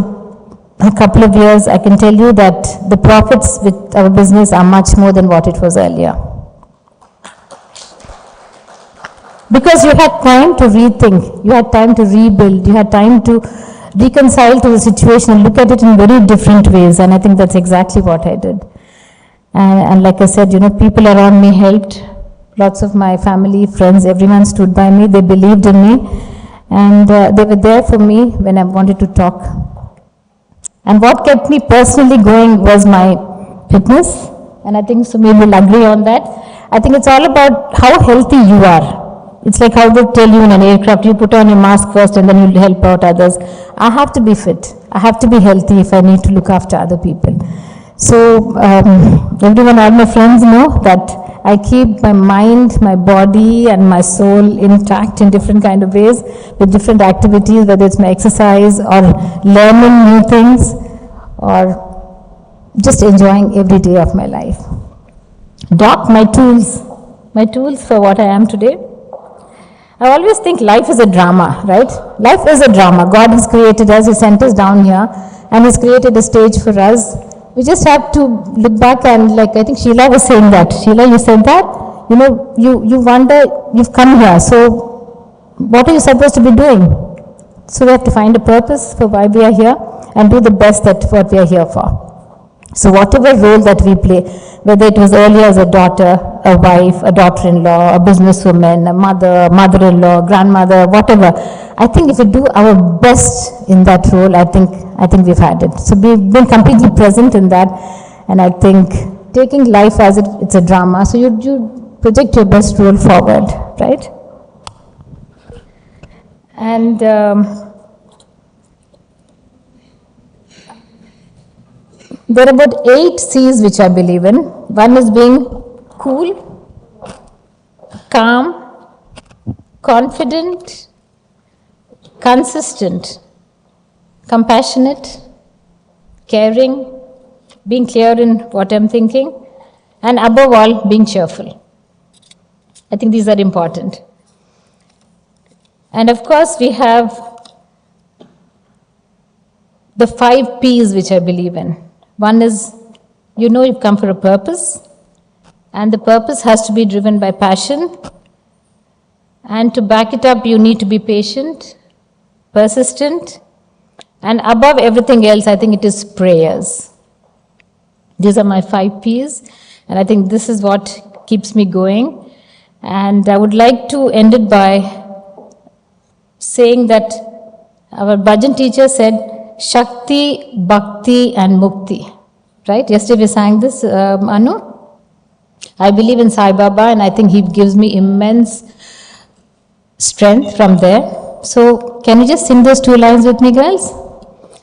a couple of years, I can tell you that the profits with our business are much more than what it was earlier. Because you had time to rethink, you had time to rebuild, you had time to reconcile to the situation and look at it in very different ways. And I think that's exactly what I did. And like I said, people around me helped. Lots of my family, friends, everyone stood by me. They believed in me. And they were there for me when I wanted to talk. And what kept me personally going was my fitness. And I think Sumit will agree on that. I think it's all about how healthy you are. It's like how they tell you in an aircraft, you put on your mask first and then you'll help out others. I have to be fit. I have to be healthy if I need to look after other people. So everyone, all my friends know that I keep my mind, my body and my soul intact in different kind of ways with different activities, whether it's my exercise or learning new things or just enjoying every day of my life. Doc, my tools for what I am today. I always think life is a drama, right? Life is a drama. God has created us, He sent us down here and He's created a stage for us. We just have to look back and I think Sheila was saying that. Sheila, you said that? You wonder, you've come here, so what are you supposed to be doing? So we have to find a purpose for why we are here and do the best at what we are here for. So whatever role that we play, whether it was earlier as a daughter, a wife, a daughter-in-law, a businesswoman, a mother, mother-in-law, grandmother, whatever, I think if we do our best in that role, I think we've had it. So we've been completely present in that, and I think taking life as it's a drama, so you project your best role forward, right? And there are about 8 C's which I believe in. One is being cool, calm, confident, consistent, compassionate, caring, being clear in what I'm thinking, and above all, being cheerful. I think these are important. And of course, we have the 5 P's which I believe in. One is, you've come for a purpose, and the purpose has to be driven by passion. And to back it up, you need to be patient, persistent, and above everything else, I think it is prayers. These are my 5 P's, and I think this is what keeps me going. And I would like to end it by saying that our bhajan teacher said, Shakti, Bhakti and Mukti. Right? Yesterday we sang this, Anu. I believe in Sai Baba and I think he gives me immense strength from there. So can you just sing those 2 lines with me, girls?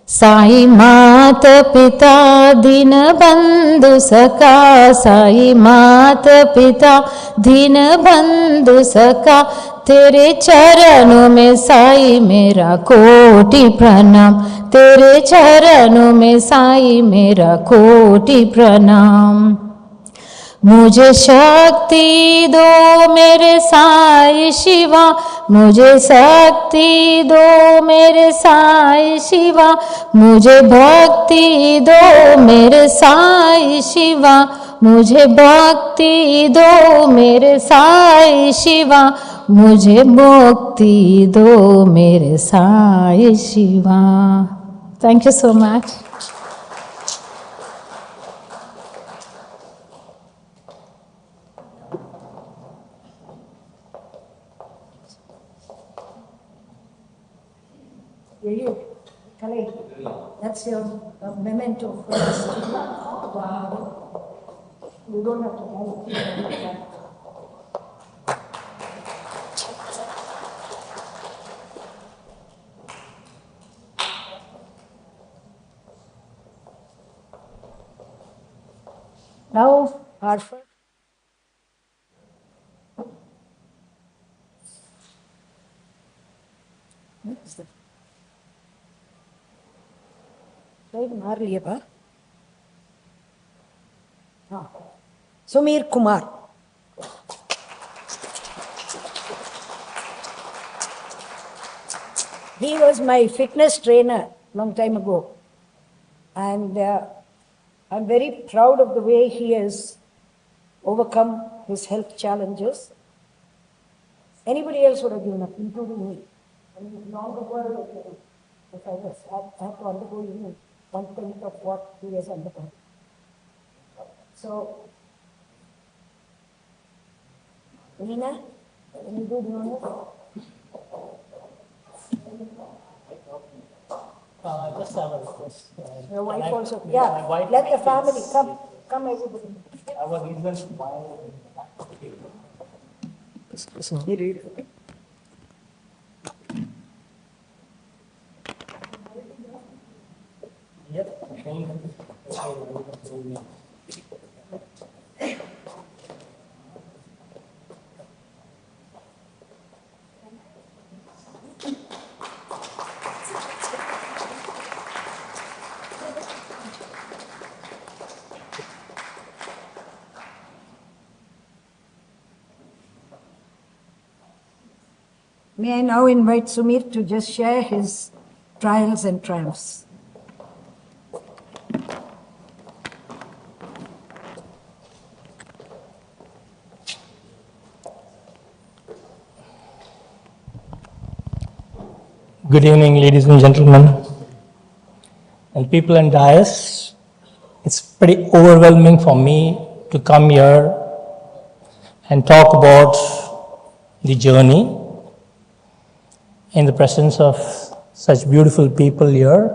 Sai Mata Pita Dina Bandhu Saka, Sai Mata Pita Dina Bandhu Saka, तेरे चरणों में साई मेरा कोटि प्रणाम, तेरे चरणों में साई मेरा कोटि प्रणाम। मुझे शक्ति दो मेरे साईं शिवा, मुझे शक्ति दो मेरे साईं शिवा, मुझे भक्ति दो मेरे साईं शिवा, मुझे भक्ति दो मेरे साईं शिवा, मुझे मुक्ति दो मेरे Sai Shiva. Thank you so much. Salai, that's your memento first. Wow. You don't have to carry it. Now, our first. What is that? Slide मार लिए बा? हाँ. Sumir Kumar. He was my fitness trainer long time ago, and I'm very proud of the way he has overcome his health challenges. Anybody else would have given up, including me. I mean, long before if I had to undergo even 1/10 of what he has undergone. So, Nina, can you do the honors? I just have a request. Your wife also, yeah, let the family come everybody. Our reason why. May I now invite Sumir to just share his trials and triumphs. Good evening, ladies and gentlemen, and people in dais. It's pretty overwhelming for me to come here and talk about the journey in the presence of such beautiful people here.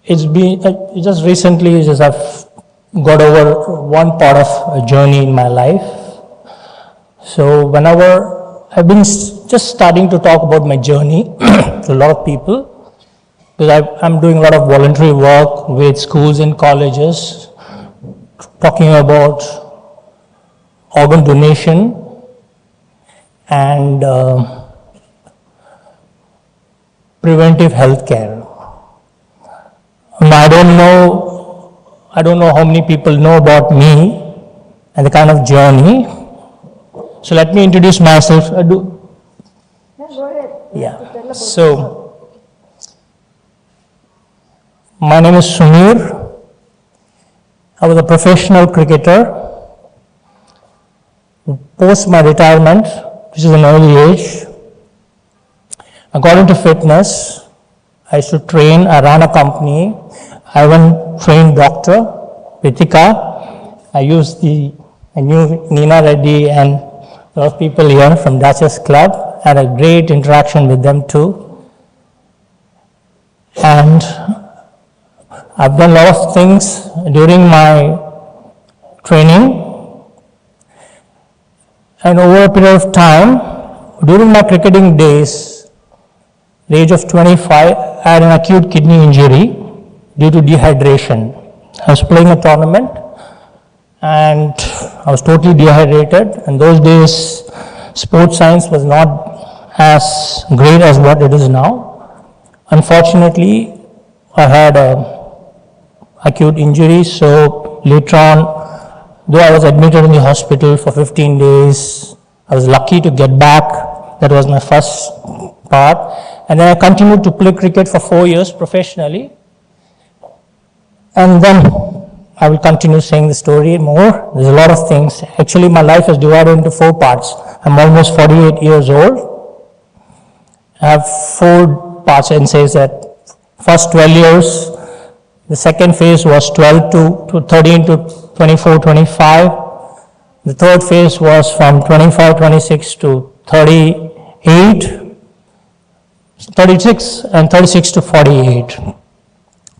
It's been just recently, I've got over one part of a journey in my life. So whenever I've been just starting to talk about my journey to a lot of people, because I'm doing a lot of voluntary work with schools and colleges, talking about organ donation and preventive health care. I don't know how many people know about me and the kind of journey. So let me introduce myself. Yeah, go ahead. Yeah. So my name is Sumir. I was a professional cricketer. Post my retirement, which is an early age, I got into fitness. I used to train. I ran a company. I even trained Dr.Prithika. I knew Nina Reddy and a lot of people here from Duchess Club. Had a great interaction with them too. And I've done a lot of things during my training. And over a period of time, during my cricketing days, the age of 25, I had an acute kidney injury due to dehydration. I was playing a tournament and I was totally dehydrated. And those days, sports science was not as great as what it is now. Unfortunately, I had acute injury. So later on, though I was admitted in the hospital for 15 days, I was lucky to get back. That was my first part. And then I continued to play cricket for 4 years professionally. And then I will continue saying the story more. There's a lot of things. Actually, my life is divided into 4 parts. I'm almost 48 years old. I have 4 parts, and says that first 12 years, the second phase was 12 to 13 to 24, 25. The third phase was from 25, 26 to 38, 36, and 36 to 48.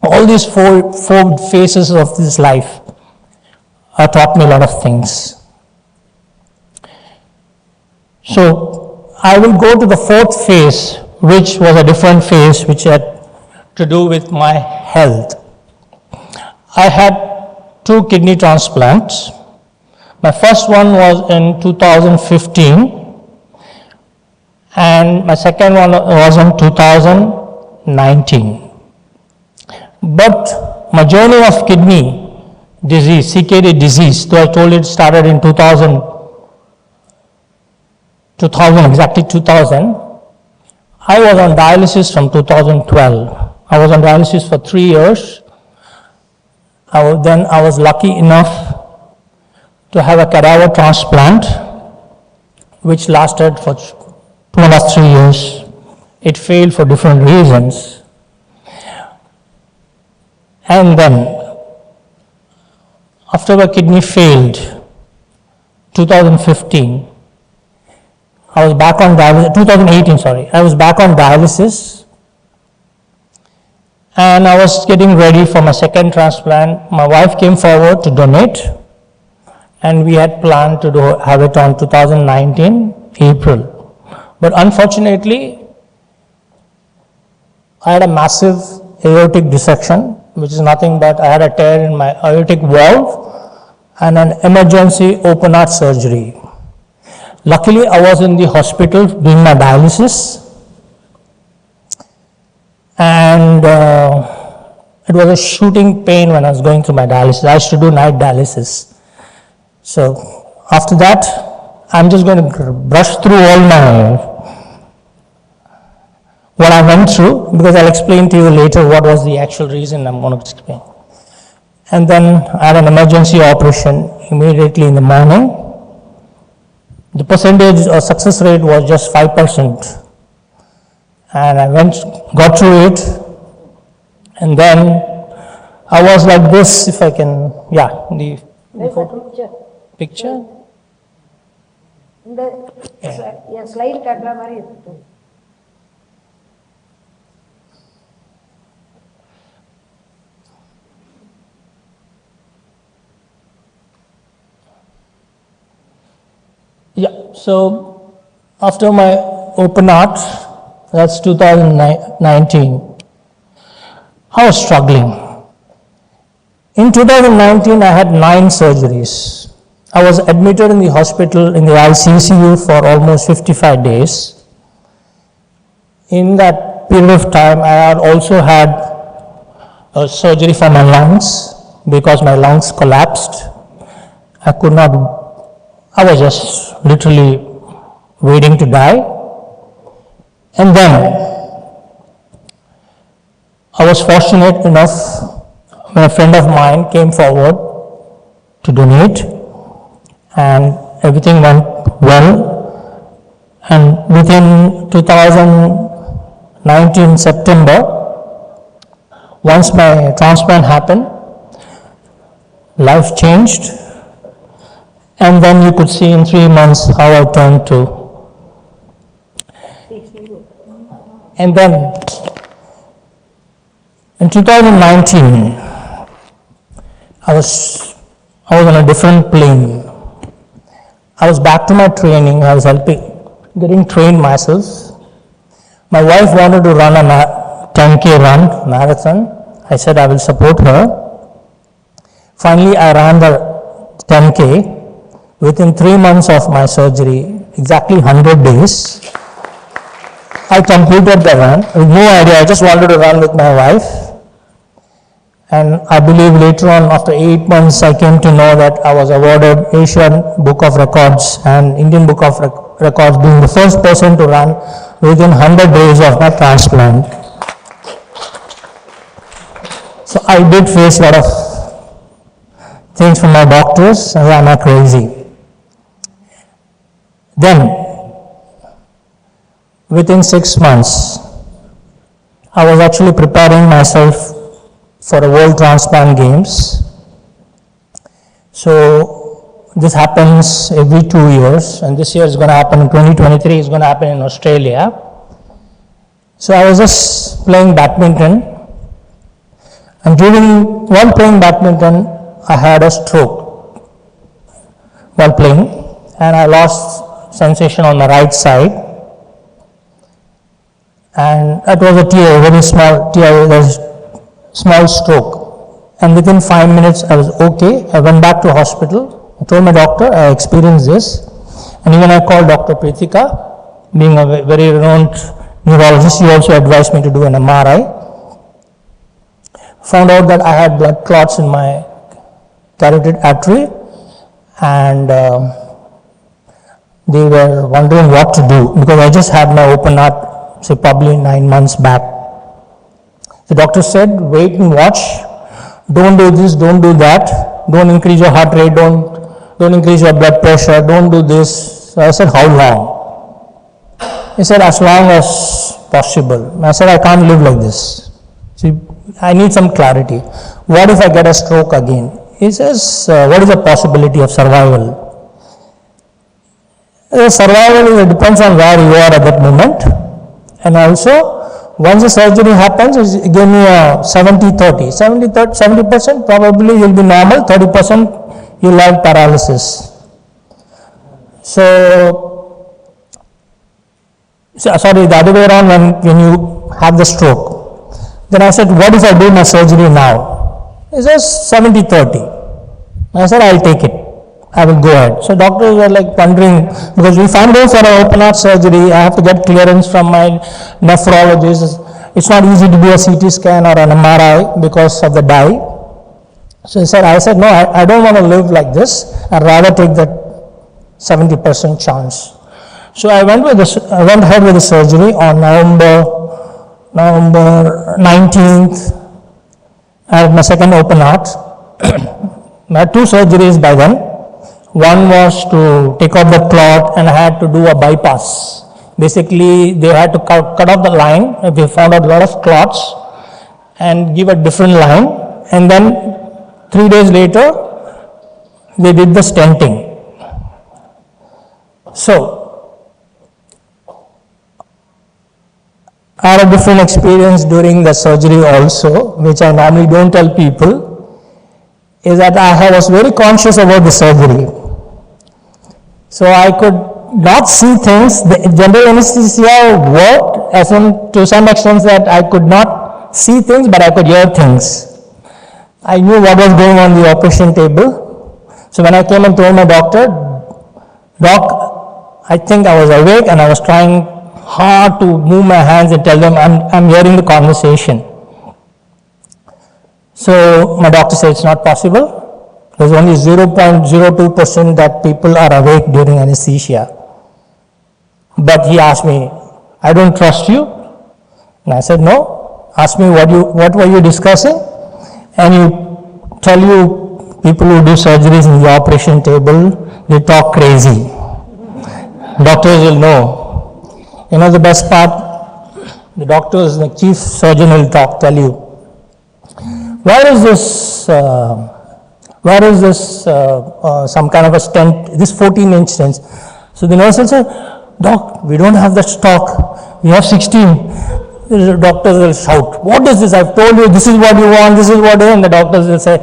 All these four phases of this life taught me a lot of things. So I will go to the 4th phase, which was a different phase, which had to do with my health. I had 2 kidney transplants. My first one was in 2015, and my second one was in 2019. But my journey of kidney disease, CKD disease, though I told it started in 2000, exactly 2000, I was on dialysis from 2012. I was on dialysis for 3 years. Then I was lucky enough to have a cadaver transplant, which lasted for 2.5 to 3 years. It failed for different reasons. And then, after my kidney failed, 2015, I was back on dialysis, 2018, sorry, I was back on dialysis, and I was getting ready for my second transplant. My wife came forward to donate, and we had planned to have it on 2019, April. But unfortunately, I had a massive aortic dissection, which is nothing but I had a tear in my aortic valve and an emergency open heart surgery. Luckily, I was in the hospital doing my dialysis, and it was a shooting pain when I was going through my dialysis. I used to do night dialysis. So after that, I'm just going to brush through what I went through, because I'll explain to you later what was the actual reason I'm going to explain. And then I had an emergency operation immediately in the morning. The percentage or success rate was just 5%. And I got through it, and then I was like this, if I can, the photo? Picture? Slide kattla mari irukku. Yeah, so after my open heart, that's 2019, I was struggling. In 2019, I had 9 surgeries. I was admitted in the hospital in the ICU for almost 55 days. In that period of time, I had also had a surgery for my lungs, because my lungs collapsed. I was just literally waiting to die. And then I was fortunate enough when a friend of mine came forward to donate, and everything went well. And within 2019 September, once my transplant happened, life changed. And then you could see in 3 months how I turned to. And then in 2019, I was on a different plane. I was back to my training. I was getting trained myself. My wife wanted to run a 10K marathon. I said I will support her. Finally, I ran the 10K. Within 3 months of my surgery, exactly 100 days, I completed the run with no idea. I just wanted to run with my wife. And I believe later on, after 8 months, I came to know that I was awarded Asian Book of Records and Indian Book of Records, being the first person to run within 100 days of my transplant. So I did face a lot of things from my doctors, and am I crazy? Then, within 6 months, I was actually preparing myself for a World Transplant Games. So this happens every 2 years, and this year is going to happen in 2023, it's going to happen in Australia. So I was just playing badminton, and while playing badminton, I had a stroke while playing, and I lost sensation on the right side, and that was a tear, very small tear, small stroke, and within 5 minutes I was okay. I went back to hospital. I told my doctor I experienced this, and even I called Dr.Prithika, being a very renowned neurologist. He also advised me to do an MRI. Found out that I had blood clots in my carotid artery, and they were wondering what to do, because I just had my open heart, say probably 9 months back. The doctor said, wait and watch, don't do this, don't do that, don't increase your heart rate, don't increase your blood pressure, don't do this. So I said, how long? He said, as long as possible. I said, I can't live like this. See, I need some clarity. What if I get a stroke again? He says, what is the possibility of survival? Survival depends on where you are at that moment, and also once the surgery happens, it gave me a 70-30. 70% probably you'll be normal, 30% you'll have paralysis. So, sorry, the other way around, when you have the stroke. Then I said, what if I do my surgery now? He says 70-30. I said, I'll take it. I will go ahead. So doctors were like wondering, because if I'm going for an open heart surgery, I have to get clearance from my nephrologist. It's not easy to do a CT scan or an MRI because of the dye. So I said, no, I don't want to live like this. I'd rather take that 70% chance. So I went ahead with the surgery on November 19th. I had my second open heart. I had 2 surgeries by then. One was to take off the clot, and I had to do a bypass. Basically, they had to cut off the line. They found out a lot of clots and give a different line. And then 3 days later, they did the stenting. So, I had a different experience during the surgery also, which I normally don't tell people, is that I was very conscious about the surgery. So I could not see things. The general anesthesia worked as in to some extent that I could not see things, but I could hear things. I knew what was going on the operation table. So when I came and told my doctor, Doc, I think I was awake and I was trying hard to move my hands and tell them I'm hearing the conversation. So my doctor said it's not possible. There's only 0.02% that people are awake during anesthesia. But he asked me, I don't trust you. And I said, no. Ask me what were you discussing? And you tell you people who do surgeries in the operation table, they talk crazy. Doctors will know. You know the best part? The doctors, the chief surgeon will tell you, where is this some kind of a stent, this 14-inch stent? So the nurse will say, Doc, we don't have that stock, we have 16. The doctors will shout, what is this? I've told you, this is what you want, this is what you want. And the doctors will say,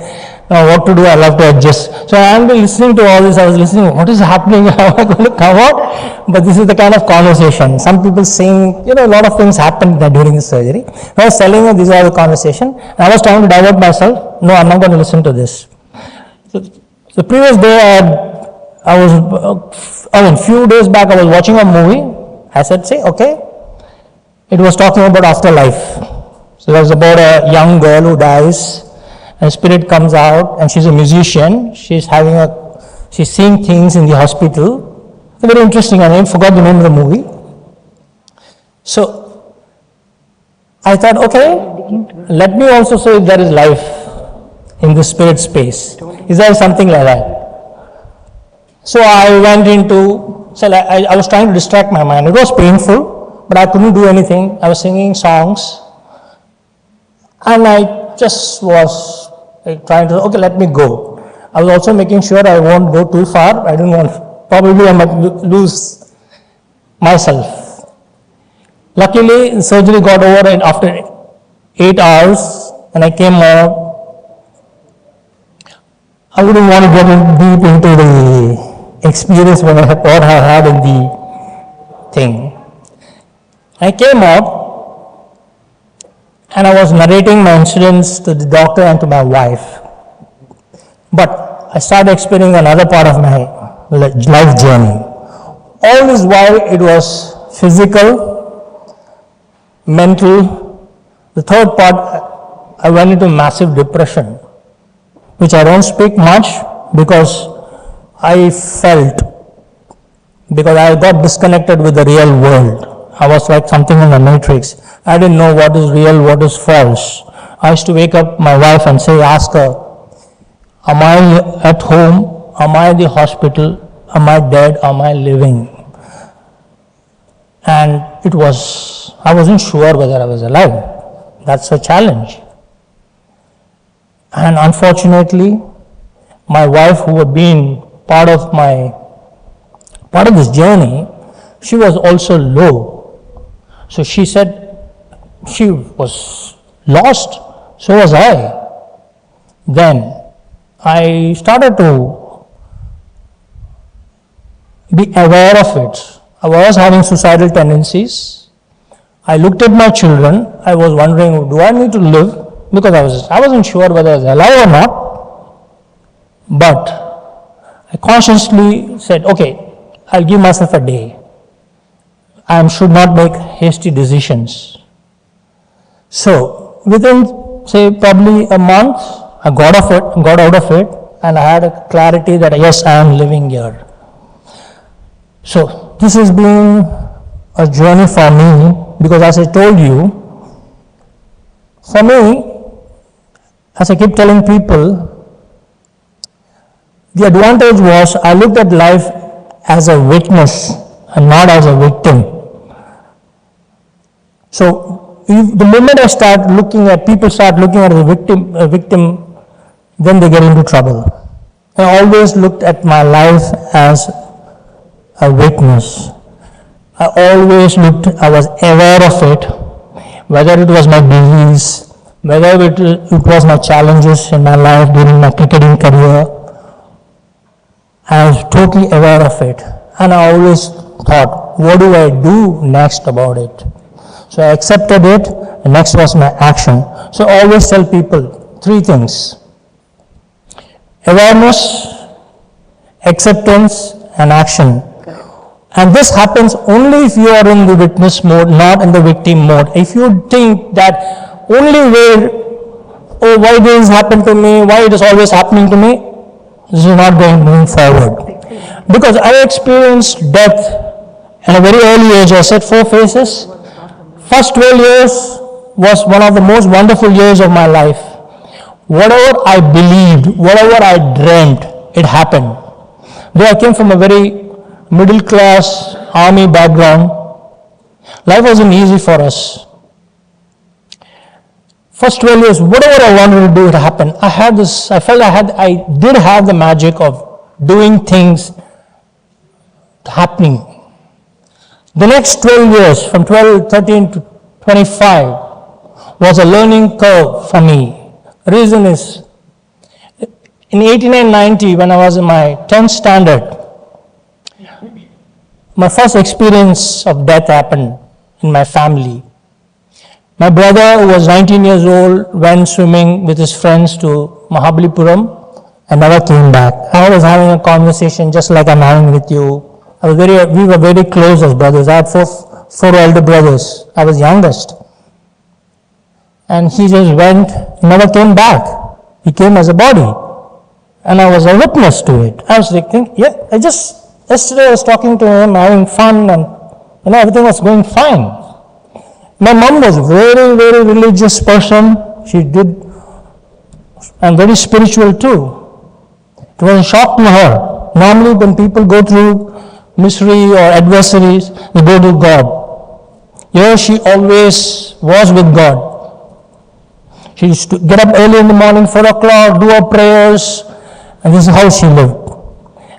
now what to do, I'll have to adjust. So I'm listening to all this, I was listening, what is happening, how am I going to come out? But this is the kind of conversation. Some people saying, a lot of things happened during the surgery. I was telling them, these are the conversation. And I was trying to divert myself, no, I'm not going to listen to this. So the previous day, few days back, I was watching a movie. I said, okay. It was talking about afterlife. So it was about a young girl who dies, and spirit comes out, and she's a musician. She's seeing things in the hospital. It's very interesting. I forgot the name of the movie. So I thought, okay, let me also say if there is life in the spirit space. Is there something like that? So I went into, so I was trying to distract my mind. It was painful, but I couldn't do anything. I was singing songs, and I just was trying to, okay, let me go. I was also making sure I won't go too far. I didn't want, probably I might lose myself. Luckily, the surgery got over and after 8 hours, and I came out. I wouldn't want to get deep into the experience what I had in the thing. I came out, and I was narrating my incidents to the doctor and to my wife. But I started experiencing another part of my life journey. All this while it was physical, mental. The third part, I went into massive depression, which I don't speak much because I felt, because I got disconnected with the real world. I was like something in the matrix. I didn't know what is real, what is false. I used to wake up my wife and ask her, am I at home? Am I in the hospital? Am I dead? Am I living? And I wasn't sure whether I was alive. That's a challenge. And unfortunately, my wife, who had been part of this journey, she was also low. So she said she was lost, so was I. Then I started to be aware of it. I was having suicidal tendencies. I looked at my children. I was wondering, do I need to live? Because I wasn't sure whether I was alive or not. But I consciously said, okay, I'll give myself a day. I should not make hasty decisions. So within, say, probably a month, I got out of it, and I had a clarity that yes, I am living here. So this has been a journey for me, because as I told you, for me, as I keep telling people, the advantage was I looked at life as a witness and not as a victim. So the moment people start looking at a victim, then they get into trouble. I always looked at my life as a witness. I was aware of it, whether it was my disease, whether it was my challenges in my life during my cricketing career. I was totally aware of it, and I always thought, what do I do next about it? So I accepted it, and next was my action. So I always tell people 3 things: awareness, acceptance, and action. And this happens only if you are in the witness mode, not in the victim mode. If you think that only way, oh, why this happened to me, why it is always happening to me, this is not going moving forward. Because I experienced death at a very early age. I said 4 phases. First 12 years was one of the most wonderful years of my life. Whatever I believed, whatever I dreamt, it happened. Though I came from a very middle class army background, life wasn't easy for us. First 12 years, whatever I wanted to do, it happened. I did have the magic of doing things happening. The next 12 years, from 13 to 25, was a learning curve for me. The reason is, in 89-90, when I was in my 10th standard, my first experience of death happened in my family. My brother, who was 19 years old, went swimming with his friends to Mahabalipuram and never came back. I was having a conversation just like I'm having with you. We were very close as brothers. I had four elder brothers. I was youngest. And he just went, never came back. He came as a body. And I was a witness to it. I was thinking, yesterday I was talking to him, having fun, and everything was going fine. My mom was a very, very religious person. She did, and very spiritual too. It was a shock to her. Normally when people go through misery or adversaries, they go to God. Here she always was with God. She used to get up early in the morning, 4 o'clock, do her prayers, and this is how she lived.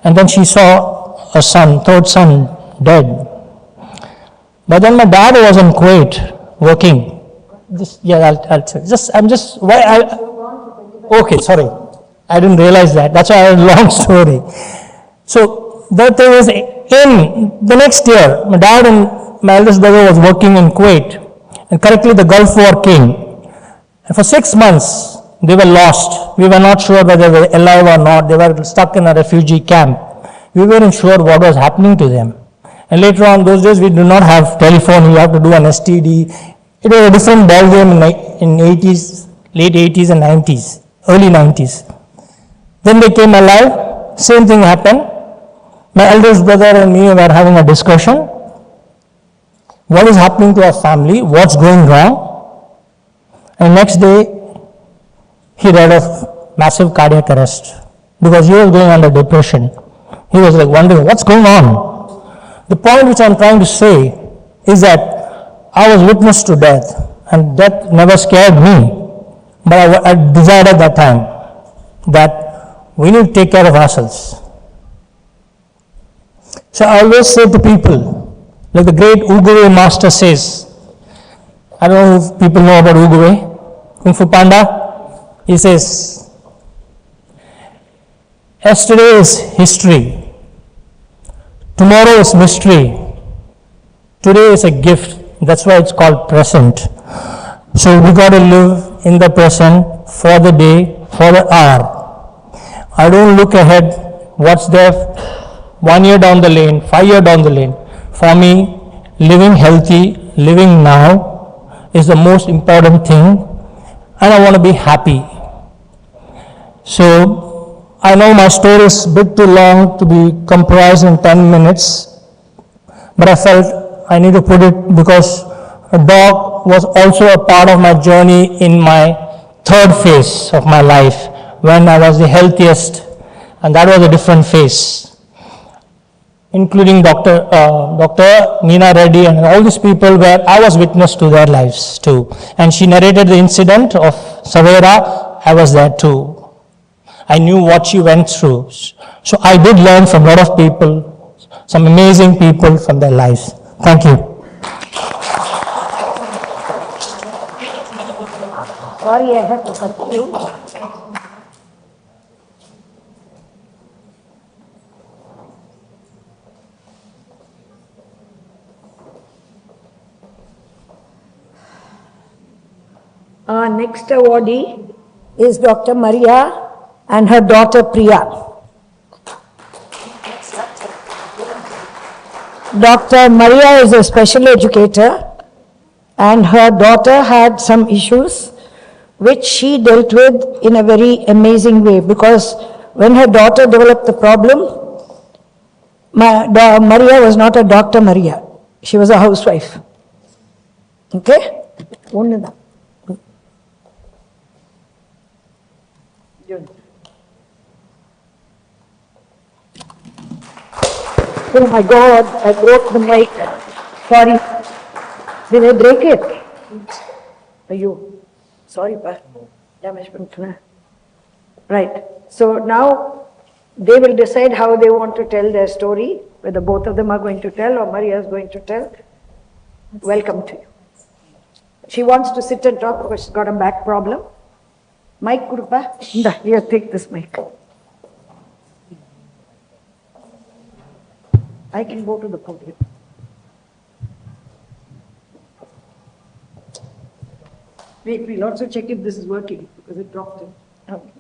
And then she saw a son, third son, dead. But then my dad was in Kuwait, working. Okay, sorry. I didn't realize that. That's why I had a long story. So, that thing is, in the next year, my dad and my eldest brother was working in Kuwait. And correctly, the Gulf War came. And for 6 months, they were lost. We were not sure whether they were alive or not. They were stuck in a refugee camp. We weren't sure what was happening to them. And later on, those days, we do not have telephone. You have to do an STD. It was a different ballgame in 80s, late 80s and 90s, early 90s. Then they came alive. Same thing happened. My eldest brother and me were having a discussion. What is happening to our family? What's going wrong? And next day, he died of massive cardiac arrest because he was going under depression. He was like wondering, what's going on? The point which I'm trying to say is that I was witness to death, and death never scared me. But I desired at that time that we need to take care of ourselves. So I always say to people, like the great Uguay master says, I don't know if people know about Uguay, Kung Fu Panda. He says, yesterday is history, tomorrow is mystery, today is a gift. That's why it's called present. So we got to live in the present, for the day, for the hour. I don't look ahead, what's there 1 year down the lane, 5 years down the lane. For me, living healthy, living now is the most important thing, and I want to be happy. So I know my story is a bit too long to be comprised in 10 minutes, but I felt I need to put it because a dog was also a part of my journey in my third phase of my life, when I was the healthiest, and that was a different phase, including Dr. Neena Reddy and all these people where I was witness to their lives too. And she narrated the incident of Savera. I was there too. I knew what she went through. So I did learn from a lot of people, some amazing people from their lives. Thank you. Sorry, I have to cut you. Our next awardee is Dr. Maria and her daughter Priya. Dr. Maria is a special educator, and her daughter had some issues which she dealt with in a very amazing way, because when her daughter developed the problem, Maria was not a Dr. Maria. She was a housewife. Okay? Onnuda. Oh my God, I broke the mic. Sorry. Did I break it? Are you? Sorry, pa. Damage pantuna. Right. So now they will decide how they want to tell their story, whether both of them are going to tell or Maria is going to tell. Welcome to you. She wants to sit and talk because she's got a back problem. Mic kudupa. Here, take this mic. I can go to the podium. Wait, we'll also check if this is working because it dropped in. Okay.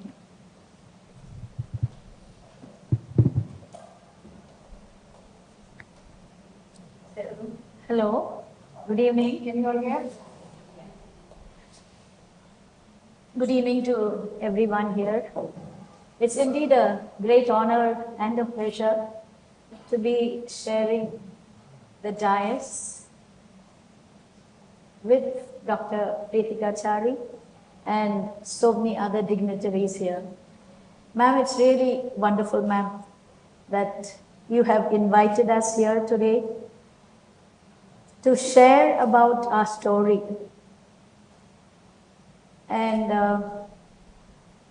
Hello, good evening. Can you all hear? Good evening to everyone here. It's indeed a great honor and a pleasure to be sharing the dais with Dr. Prithika Chary and so many other dignitaries here. Ma'am, it's really wonderful, ma'am, that you have invited us here today to share about our story. And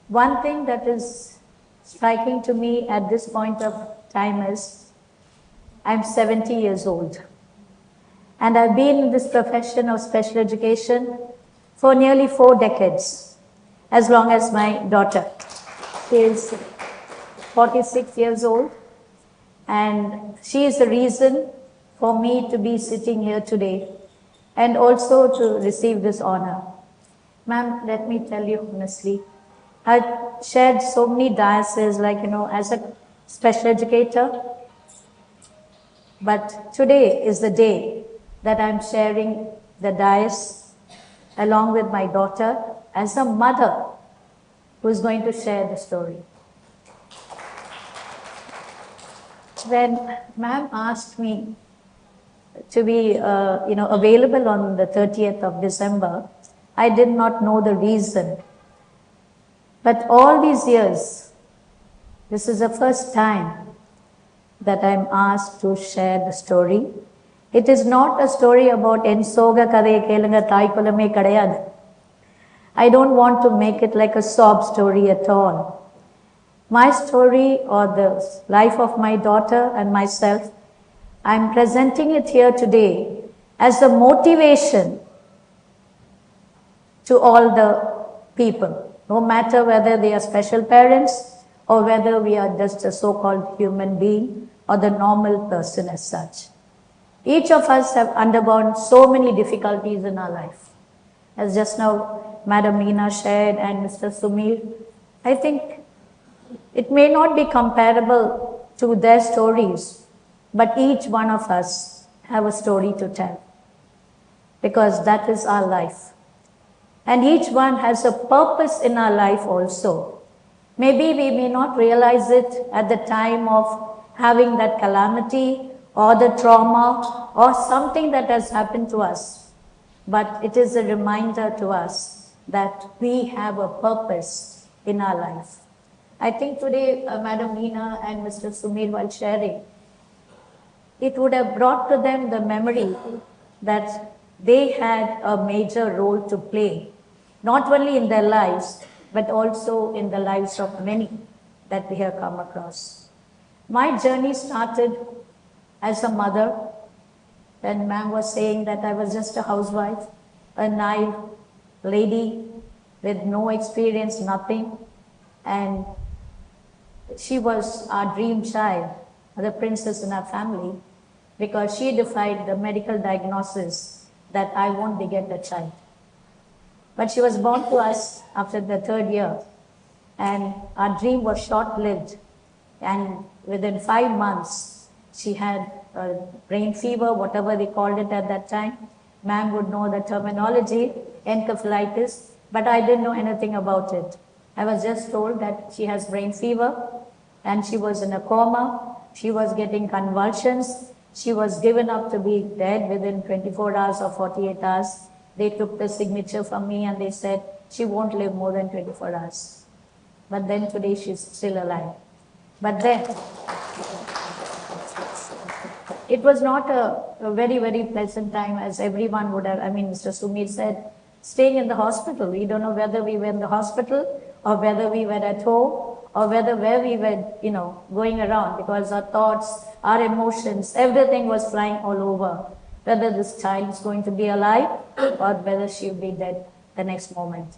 one thing that is striking to me at this point of time is I'm 70 years old. And I've been in this profession of special education for nearly 4 decades, as long as my daughter. She is 46 years old, and she is the reason for me to be sitting here today and also to receive this honor. Ma'am, let me tell you honestly, I've shared so many dioceses, like, as a special educator, but today is the day that I'm sharing the dais along with my daughter as a mother who's going to share the story. When ma'am asked me to be available on the 30th of December, I did not know the reason. But all these years, this is the first time that I'm asked to share the story. It is not a story about ensoga kadai kelunga thai kulame kadayadu. I don't want to make it like a sob story at all. My story, or the life of my daughter and myself, I'm presenting it here today as a motivation to all the people, no matter whether they are special parents or whether we are just a so-called human being or the normal person as such. Each of us have undergone so many difficulties in our life. As just now Madam Meena shared and Mr. Sumir, I think it may not be comparable to their stories, but each one of us have a story to tell, because that is our life. And each one has a purpose in our life also. Maybe we may not realize it at the time of having that calamity or the trauma or something that has happened to us. But it is a reminder to us that we have a purpose in our life. I think today, Madam Meena and Mr. Sumir, while sharing, it would have brought to them the memory that they had a major role to play, not only in their lives, but also in the lives of many that we have come across. My journey started as a mother. Then ma'am was saying that I was just a housewife, a naive lady with no experience, nothing. And she was our dream child, the princess in our family, because she defied the medical diagnosis that I won't beget a child. But she was born to us after the 3rd year, and our dream was short-lived. And within 5 months, she had a brain fever, whatever they called it at that time. Ma'am would know the terminology, encephalitis, but I didn't know anything about it. I was just told that she has brain fever, and she was in a coma. She was getting convulsions. She was given up to be dead within 24 hours or 48 hours. They took the signature from me and they said she won't live more than 24 hours. But then today she's still alive. But then, it was not a very, very pleasant time, as everyone would have. Mr. Sumir said, staying in the hospital. We don't know whether we were in the hospital or whether we were at home or where we were, going around, because our thoughts, our emotions, everything was flying all over. Whether this child is going to be alive or whether she'll be dead the next moment.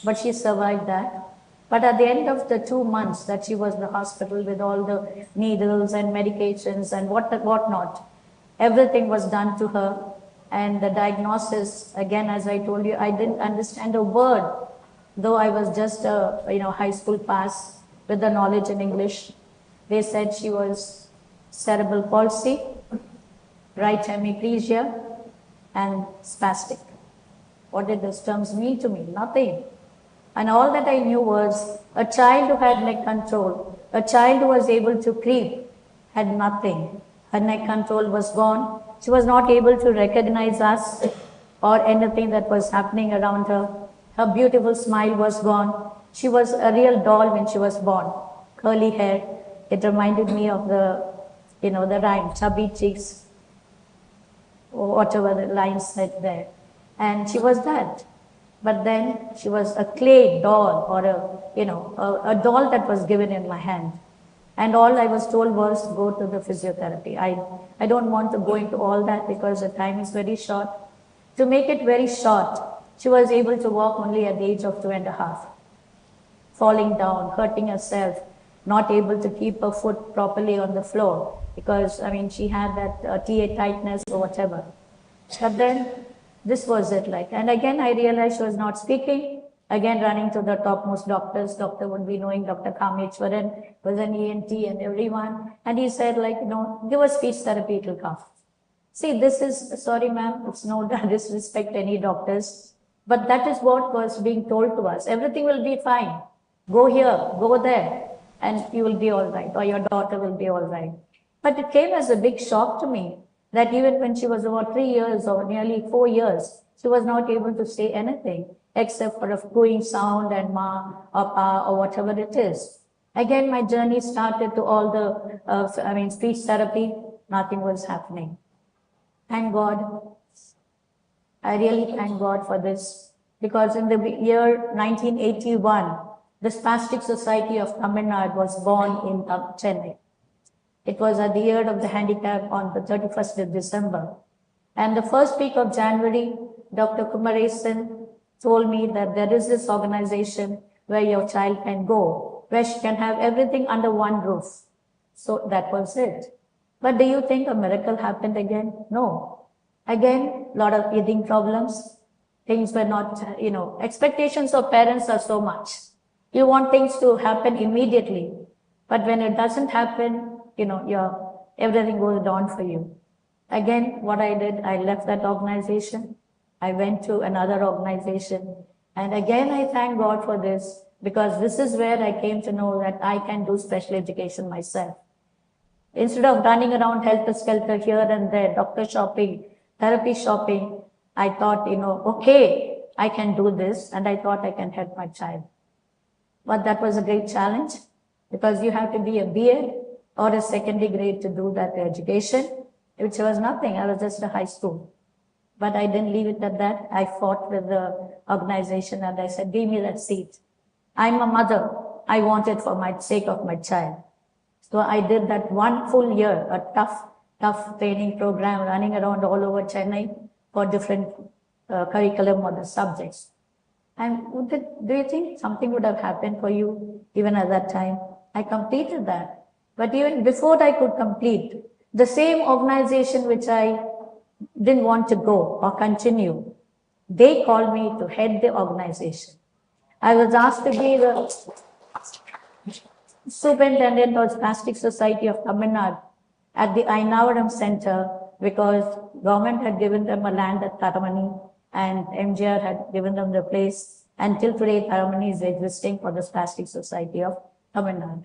But she survived that. But at the end of the 2 months that she was in the hospital with all the needles and medications and whatnot, everything was done to her. And the diagnosis, again, as I told you, I didn't understand a word, though I was just a high school pass with the knowledge in English. They said she was cerebral palsy, right hemiplegia, and spastic. What did those terms mean to me? Nothing. And all that I knew was a child who had neck control, a child who was able to creep, had nothing. Her neck control was gone. She was not able to recognize us or anything that was happening around her. Her beautiful smile was gone. She was a real doll when she was born. Curly hair. It reminded me of the rhyme, chubby cheeks, or whatever the line said there. And she was that. But then she was a clay doll, or a doll that was given in my hand. And all I was told was go to the physiotherapy. I don't want to go into all that because the time is very short. To make it very short, she was able to walk only at the age of 2.5, falling down, hurting herself, not able to keep her foot properly on the floor because, she had that TA tightness or whatever. But then this was it like. And again, I realized she was not speaking. Again, running to the topmost doctors. Doctor would be knowing Dr. Kameshwaran was an ENT and everyone. And he said give us speech therapy, it will come. See, this is, sorry ma'am, it's no disrespect any doctors, but that is what was being told to us. Everything will be fine. Go here, go there, and you will be all right, or your daughter will be all right. But it came as a big shock to me that even when she was about 3 years or nearly 4 years, she was not able to say anything except for a cooing sound and ma or pa or whatever it is. Again, my journey started to all the, speech therapy, nothing was happening. Thank God. I really thank God for this because in the year 1981, the Spastic Society of Tamil Nadu was born in Chennai. It was at the year of the handicap on the 31st of December. And the first week of January, Dr. Kumaresan told me that there is this organization where your child can go, where she can have everything under one roof. So that was it. But do you think a miracle happened again? No. Again, a lot of eating problems. Things were not, expectations of parents are so much. You want things to happen immediately. But when it doesn't happen, everything goes down for you. Again, what I did, I left that organization. I went to another organization. And again, I thank God for this because this is where I came to know that I can do special education myself. Instead of running around helter-skelter here and there, doctor shopping, therapy shopping, I thought, okay, I can do this, and I thought I can help my child. But that was a great challenge because you have to be a BA or a secondary grade to do that education, which was nothing. I was just a high school. But I didn't leave it at that. I fought with the organization and I said, give me that seat. I'm a mother. I want it for my sake of my child. So I did that 1 full year, a tough training program running around all over Chennai for different curriculum or the subjects. And do you think something would have happened for you even at that time? I completed that. But even before I could complete, the same organization which I didn't want to go or continue, they called me to head the organization. I was asked to be the superintendent of Spastic Society of Tamil Nadu at the Ainavaram Center because government had given them a land at Taramani and MGR had given them the place. Until today, Taramani is existing for the Spastic Society of Tamil Nadu.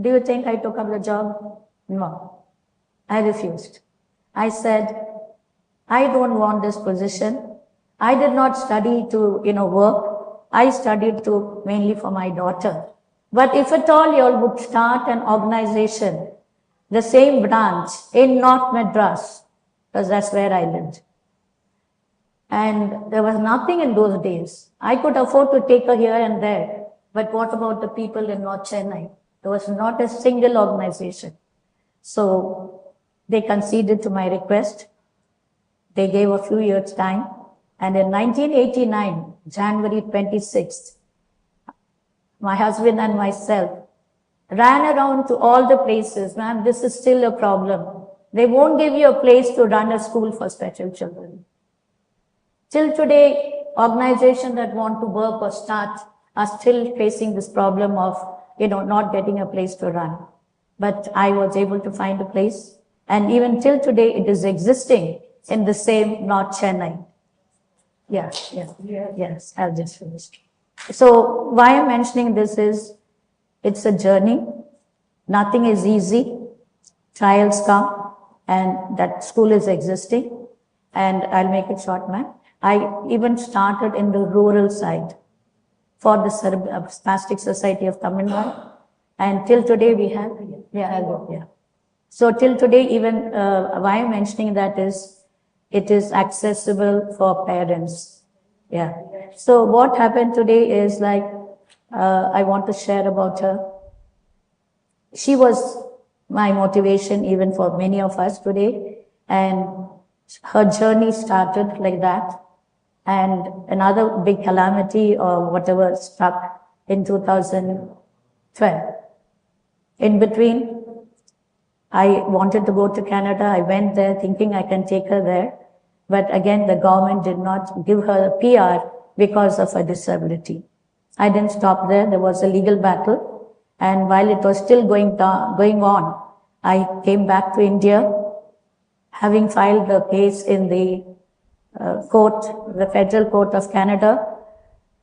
Do you think I took up the job? No. I refused. I said, I don't want this position. I did not study to, work. I studied to mainly for my daughter. But if at all you all would start an organization, the same branch in North Madras, because that's where I lived. And there was nothing in those days. I could afford to take her here and there. But what about the people in North Chennai? There was not a single organization. So they conceded to my request. They gave a few years' time. And in 1989, January 26th, my husband and myself ran around to all the places. Ma'am, this is still a problem. They won't give you a place to run a school for special children. Till today, organizations that want to work or start are still facing this problem of, not getting a place to run. But I was able to find a place. And even till today, it is existing in the same North Chennai. Yes, I'll just finish. So why I'm mentioning this is, it's a journey. Nothing is easy. Trials come, and that school is existing. And I'll make it short, ma'am. I even started in the rural side for the Spastic Society of Tamil Nadu. And till today we have, So till today, even why I'm mentioning that is, it is accessible for parents. Yeah. So what happened today is like, I want to share about her. She was my motivation even for many of us today. And her journey started like that. And another big calamity or whatever struck in 2012. In between, I wanted to go to Canada. I went there thinking I can take her there. But again, the government did not give her a PR because of her disability. I didn't stop there. There was a legal battle. And while it was still going on, I came back to India, having filed the case in the court, the Federal Court of Canada,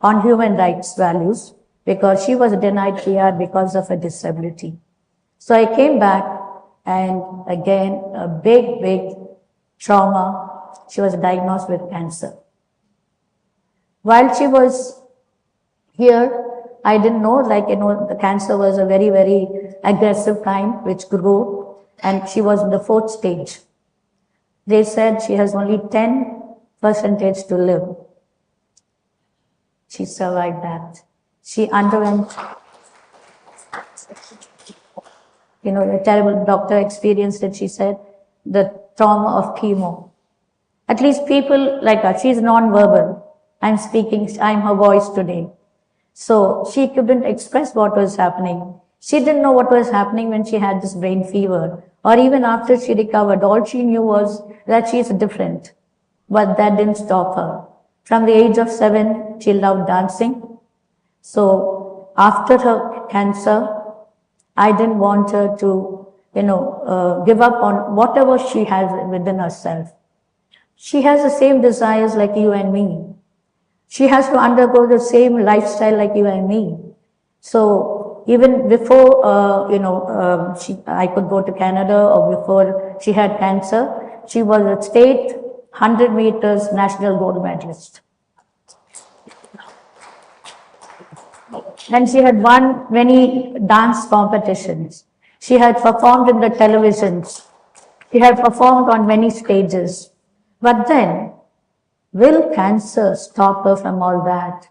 on human rights values, because she was denied PR because of her disability. So I came back, and again, a big trauma. She was diagnosed with cancer. While she was here, I didn't know, the cancer was a very aggressive kind which grew, and she was in the 4th stage. They said she has only 10% to live. She survived that. She underwent, the terrible doctor experience that she said, the trauma of chemo. At least people like her, she's non-verbal. I'm her voice today. So she couldn't express what was happening. She didn't know what was happening when she had this brain fever, or even after she recovered. All she knew was that she's different. But that didn't stop her. From the age of 7, she loved dancing. So after her cancer, I didn't want her to, give up on whatever she has within herself. She has the same desires like you and me. She has to undergo the same lifestyle like you and me. So even before, I could go to Canada, or before she had cancer, she was a state 100 meters national gold medalist. And she had won many dance competitions. She had performed in the televisions. She had performed on many stages. But then, will cancer stop her from all that?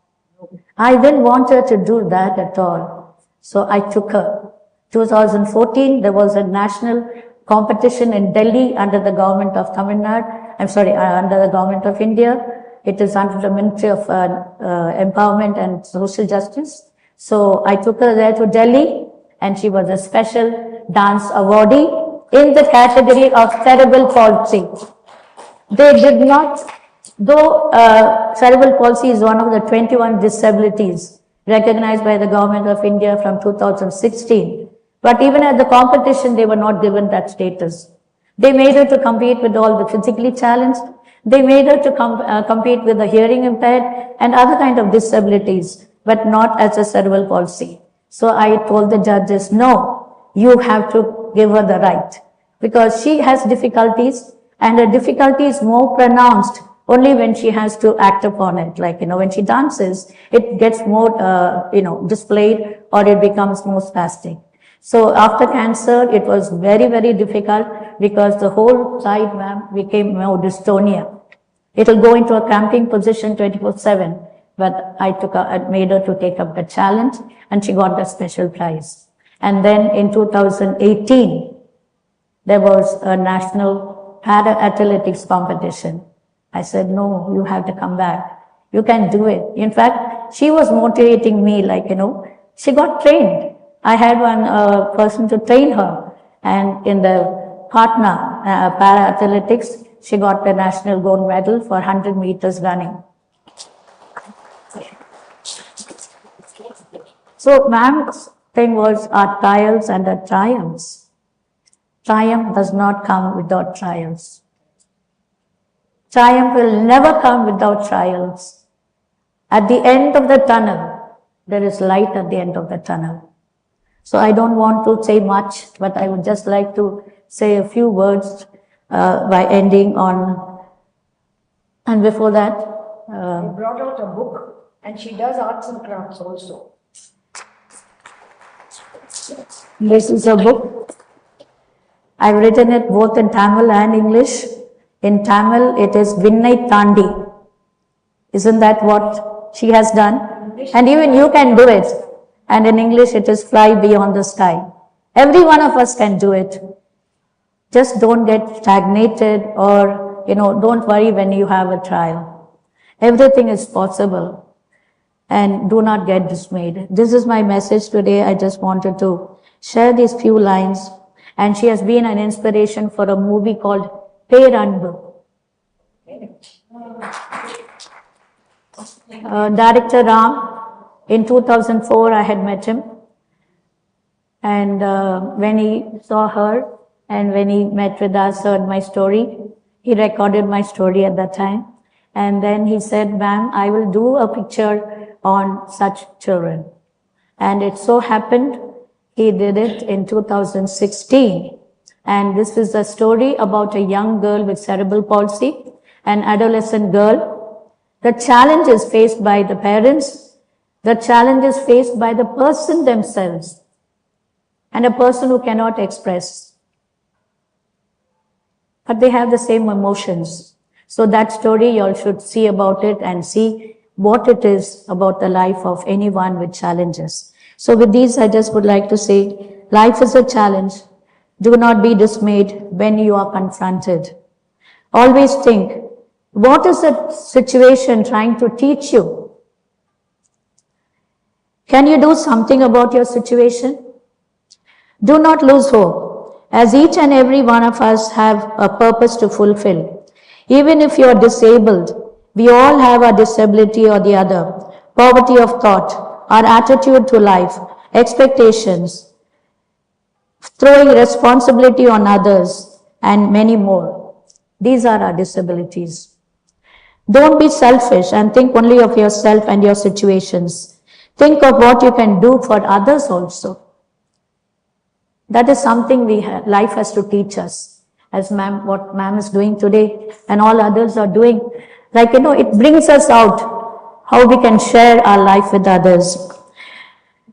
I didn't want her to do that at all. So I took her. 2014, there was a national competition in Delhi under the government of Tamil Nadu. Under the government of India. It is under the Ministry of Empowerment and Social Justice. So I took her there to Delhi, and she was a special dance awardee in the category of cerebral palsy. They did not, though cerebral palsy is one of the 21 disabilities recognized by the government of India from 2016. But even at the competition, they were not given that status. They made her to compete with all the physically challenged. They made her to compete with the hearing impaired and other kind of disabilities, but not as a cerebral palsy. So I told the judges, no, you have to give her the right, because she has difficulties, and her difficulty is more pronounced only when she has to act upon it. When she dances, it gets more, displayed, or it becomes more spastic. So after cancer, it was very difficult, because the whole side, ma'am, became more dystonia. It will go into a cramping position 24/7. But I made her to take up the challenge, and she got the special prize. And then in 2018, there was a national para-athletics competition. I said, no, you have to come back. You can do it. In fact, she was motivating me, she got trained. I had one person to train her, and in the Patna para-athletics, she got the national gold medal for 100 meters running. So ma'am's thing was our trials and our triumphs. Triumph does not come without trials. Triumph will never come without trials. At the end of the tunnel, there is light at the end of the tunnel. So I don't want to say much, but I would just like to say a few words by ending on, and before that, I brought out a book, and she does arts and crafts also. this is a book. I've written it both in Tamil and English. In Tamil, it is Vinnai Tandi. Isn't that what she has done? And even you can do it. And in English, it is Fly Beyond the Sky. Every one of us can do it. Just don't get stagnated, or, don't worry when you have a trial. Everything is possible. And do not get dismayed. This is my message today. I just wanted to share these few lines. And she has been an inspiration for a movie called Peranbu. Director Ram, in 2004, I had met him. And when he saw her, and when he met with us, heard my story, he recorded my story at that time. And then he said, ma'am, I will do a picture on such children. And it so happened, he did it in 2016. And this is a story about a young girl with cerebral palsy, an adolescent girl. The challenges faced by the parents, the challenges faced by the person themselves, and a person who cannot express. But they have the same emotions. So that story, you all should see about it and see what it is about the life of anyone with challenges. So with these, I just would like to say, life is a challenge. Do not be dismayed when you are confronted. Always think, what is the situation trying to teach you? Can you do something about your situation? Do not lose hope, as each and every one of us have a purpose to fulfill. Even if you are disabled, we all have a disability or the other, poverty of thought, our attitude to life, expectations, throwing responsibility on others, and many more. These are our disabilities. Don't be selfish and think only of yourself and your situations. Think of what you can do for others also. That is something life has to teach us, as what ma'am is doing today and all others are doing. It brings us out how we can share our life with others.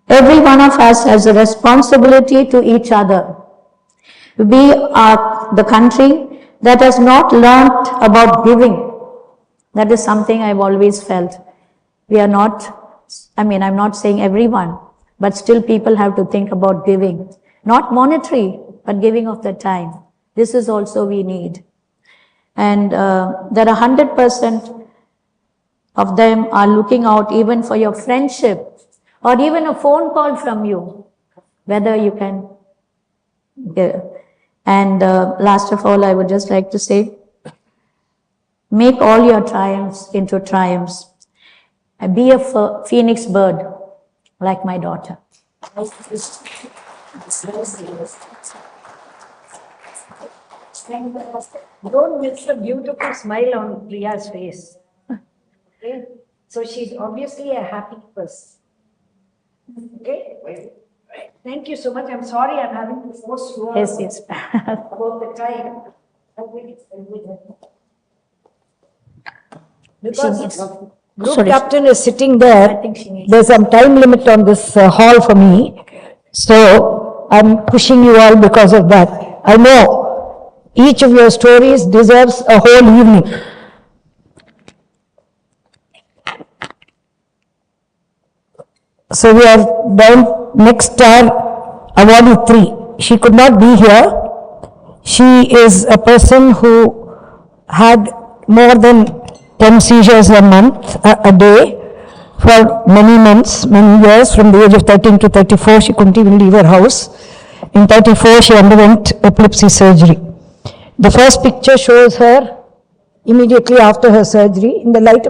Every one of us has a responsibility to each other. We are the country that has not learned about giving. That is something I've always felt. We are not, I'm not saying everyone, but still people have to think about giving. Not monetary, but giving of their time. This is also we need. And there are 100% of them are looking out even for your friendship, or even a phone call from you, whether you can give. And last of all, I would just like to say, make all your triumphs into triumphs. Be a phoenix bird, like my daughter. Don't miss the beautiful smile on Priya's face. Okay? So she's obviously a happy person. Okay? Thank you so much. I'm sorry I'm having to force you Yes. about the time. Because group captain is sitting there. There's some time limit on this hall for me. So I'm pushing you all because of that. I know each of your stories deserves a whole evening. So we are down next star, awardee 3. She could not be here. She is a person who had more than 10 seizures a month, a day, for many months, many years. From the age of 13 to 34, she couldn't even leave her house. In 34, she underwent epilepsy surgery. The first picture shows her immediately after her surgery. In the light,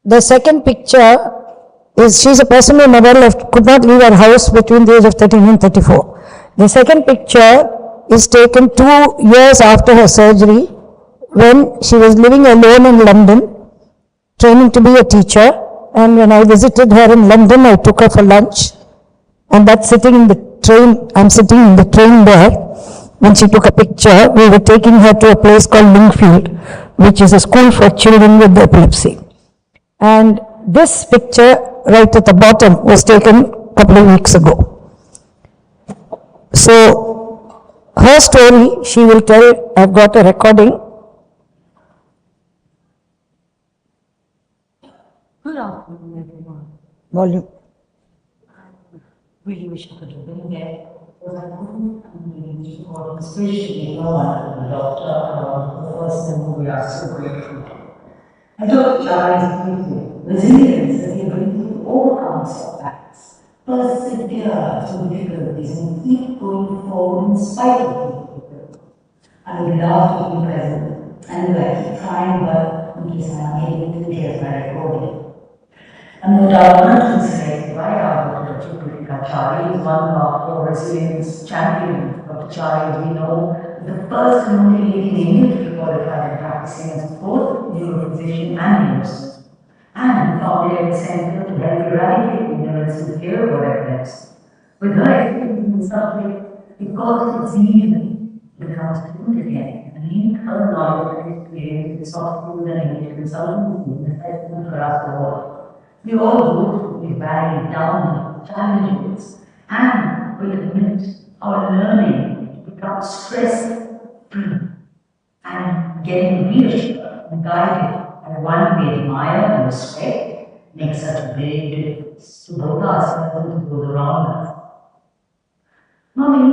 the second picture is, she's a person who never could not leave her house between the age of 13 and 34. The second picture is taken 2 years after her surgery, when she was living alone in London. training to be a teacher. And when I visited her in London, I took her for lunch. And that's sitting in the train, I'm sitting in the train there. When she took a picture, we were taking her to a place called Lingfield, which is a school for children with epilepsy. And this picture right at the bottom was taken a couple of weeks ago. So her story, she will tell, I've got a recording. Good afternoon, everyone. Volume. Really wish I could have been there, because I couldn't really support, especially no one, the doctor, the person who we are so grateful to. And Dr. Chary is beautiful. Resilience is the ability to overcome setbacks, persevere through difficulties, and keep going forward in spite of difficulties. I would love to be present, and I keep trying, but in case I'm unable to get my recording. And no doubt, one of the things by our Dr.Prithika Chary is one of our resilience champion. Dr. Chary, as we know, is the first and only lady in India to be qualified and practicing as both neurophysician and nurse, and founded a center to help eradicate ignorance and fear of epilepsy. With her experience in suffering, because it's easy, becomes fluent again, and link her knowledge and experience with soft skills and English consultancy and assessment for us all. We all go through these varied down challenges, and we admit our learning to become stress-free and getting reassured and guided by one we admire and respect makes such a big difference to both ourselves and to those around us. Mommy,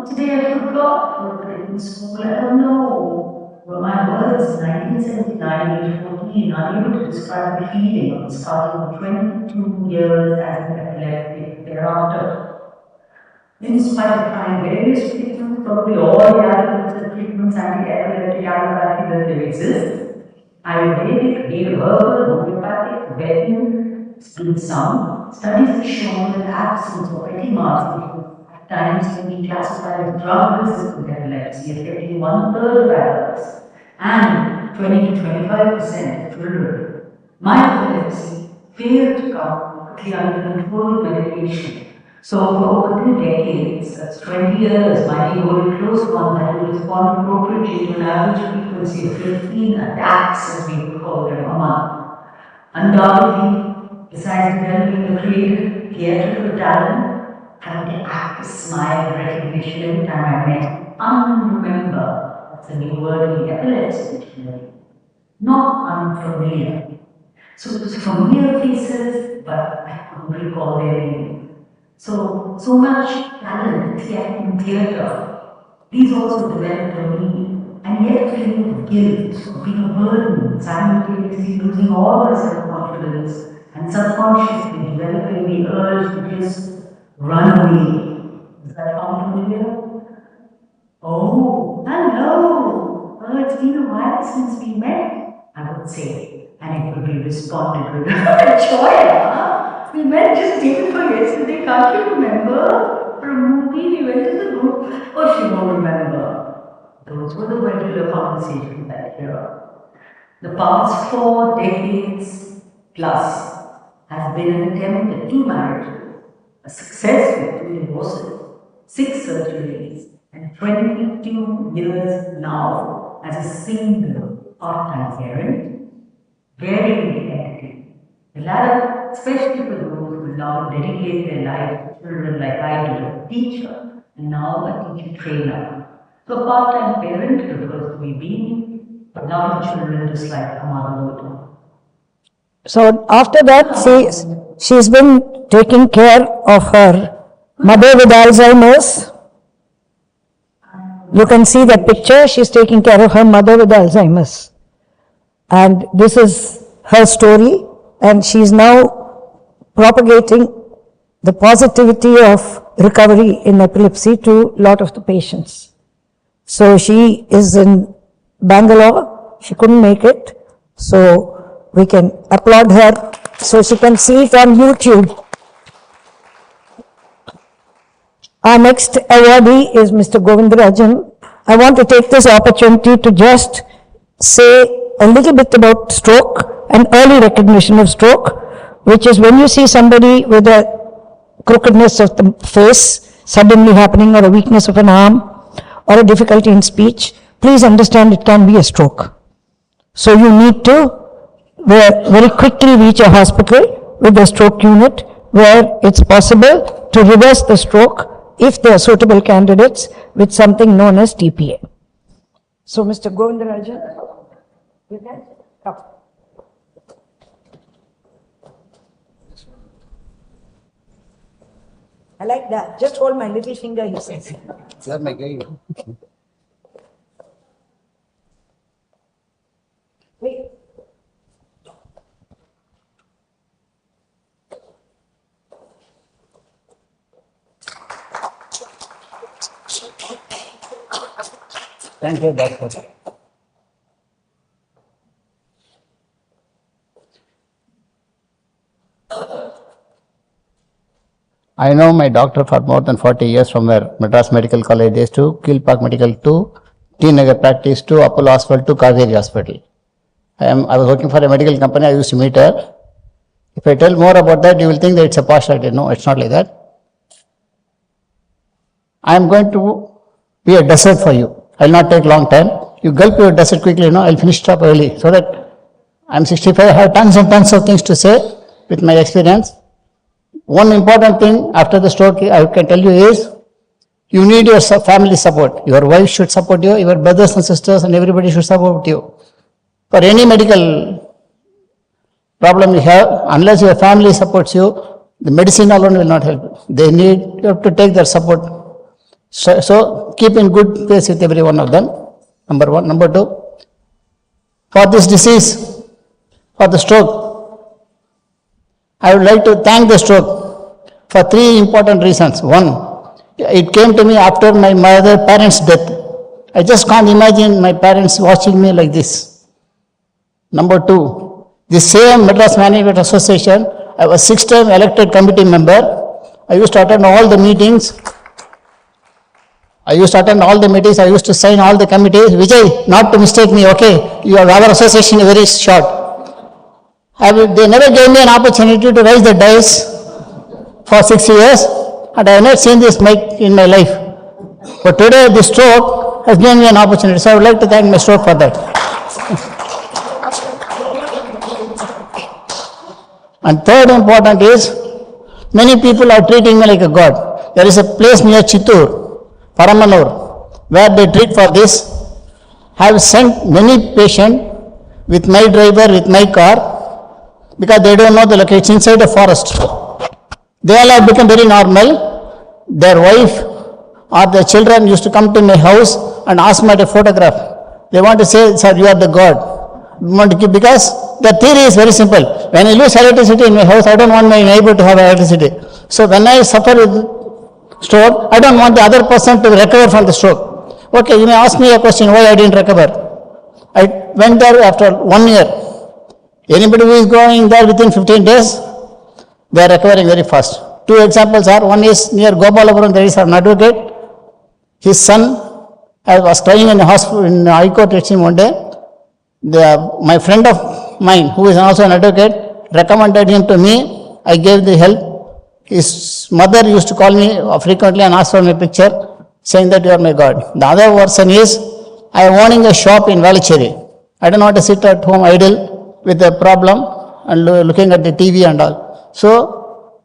today I forgot to work in school. I don't know. Well, my words in 1979, age 14, unable to describe the feeling of starting 22 years as an epileptic thereafter. In spite of trying various treatments, probably all the other treatments, anti-epileptic, allopathy that there exist, Ayurvedic, herbal, homeopathic, Tibetan, in some studies have shown that absence of any marks at times can be classified as drug-resistant epilepsy, affecting 1/3 of adults and 20 to 25% of children. My epilepsy failed to come quickly under control with medication. So for over 2 decades, that's 20 years, my devoted close contact will respond appropriately to an average frequency of 15 attacks, as we would call them, a month. Undoubtedly, besides developing the creative theatrical talent, having the active smile and recognition every time I met, unremember, that's a new word in the epilepsy dictionary, not unfamiliar. So familiar faces, but I couldn't recall their name. So much talent in theatre. These also developed on me, and yet feeling of guilt, of being a burden, simultaneously losing all my self-confidence, and subconsciously developing the urge to just run away. Does that sound familiar? Oh, hello! Well, it's been a while since we met, I would say, and it would be responded with joy, huh? We met just day before yesterday, can't you remember? For a movie, we went to the group. Oh, she won't remember. Those were the regular conversations that year. The past 4 decades plus has been an attempt at 2 marriages, a success with 2 divorces, 6 surgeries, and 22 years now as a single part-time parent, varying identity. The latter, especially for those who now dedicate their life to children like I did, a teacher, and now a teacher trainer. So a part-time parent refers to me being, but now children just like a mother would do. So after that, she's been taking care of her mother with Alzheimer's. You can see that picture, she's taking care of her mother with Alzheimer's. And this is her story, and she's now propagating the positivity of recovery in epilepsy to a lot of the patients. So she is in Bangalore, she couldn't make it, so we can applaud her so she can see it on YouTube. Our next awardee is Mr. Govindarajan. I want to take this opportunity to just say a little bit about stroke and early recognition of stroke, which is when you see somebody with a crookedness of the face suddenly happening, or a weakness of an arm, or a difficulty in speech, please understand it can be a stroke. So you need to very quickly reach a hospital with a stroke unit where it's possible to reverse the stroke if there are suitable candidates with something known as TPA. So Mr. Govindarajan, you can come. I like that. Just hold my little finger, he says. Sir, my guy. Wait. Thank you, Doctor. I know my doctor for more than 40 years from where Madras Medical College days to Kill Park Medical to T Nagar practice to Apollo Hospital to Kaveri Hospital. I was working for a medical company. I used to meet her. If I tell more about that, you will think that it's a partiality. No, it's not like that. I am going to be a desert for you. I will not take long time. You gulp your desert quickly, I will finish it up early. So that I am 65, I have tons and tons of things to say with my experience. One important thing after the stroke I can tell you is, you need your family support. Your wife should support you, your brothers and sisters and everybody should support you. For any medical problem you have, unless your family supports you, the medicine alone will not help. You have to take their support. So keep in good pace with every one of them, number one. Number two, for this disease, for the stroke, I would like to thank the stroke for three important reasons. One, it came to me after my parents' death. I just can't imagine my parents watching me like this. Number two, the same Madras Management Association, I was 6-time elected committee member. I used to attend all the meetings. I used to sign all the committees. Vijay, not to mistake me, okay? Our association is very short. They never gave me an opportunity to raise the dice for 6 years, and I have not seen this mic in my life. But today, this stroke has given me an opportunity, so I would like to thank my stroke for that. And third important is, many people are treating me like a god. There is a place near Chittur, Paramanur, where they treat for this. I have sent many patients with my driver, with my car, because they don't know the location, inside a forest. They all have become very normal. Their wife or their children used to come to my house and ask me to photograph. They want to say, sir, you are the God. Because the theory is very simple. When I lose electricity in my house, I don't want my neighbor to have electricity. So when I suffer with stroke, I don't want the other person to recover from the stroke. Okay, you may ask me a question, why I didn't recover. I went there after 1 year. Anybody who is going there within 15 days, they are recovering very fast. Two examples are, one is near Gopalapuram, there is an advocate. His son was crying in a hospital, in High Court one day. My friend of mine, who is also an advocate, recommended him to me. I gave the help. His mother used to call me frequently and ask for my picture, saying that you are my God. The other version is, I am owning a shop in Valicheri. I don't want to sit at home idle with a problem and looking at the TV and all. So,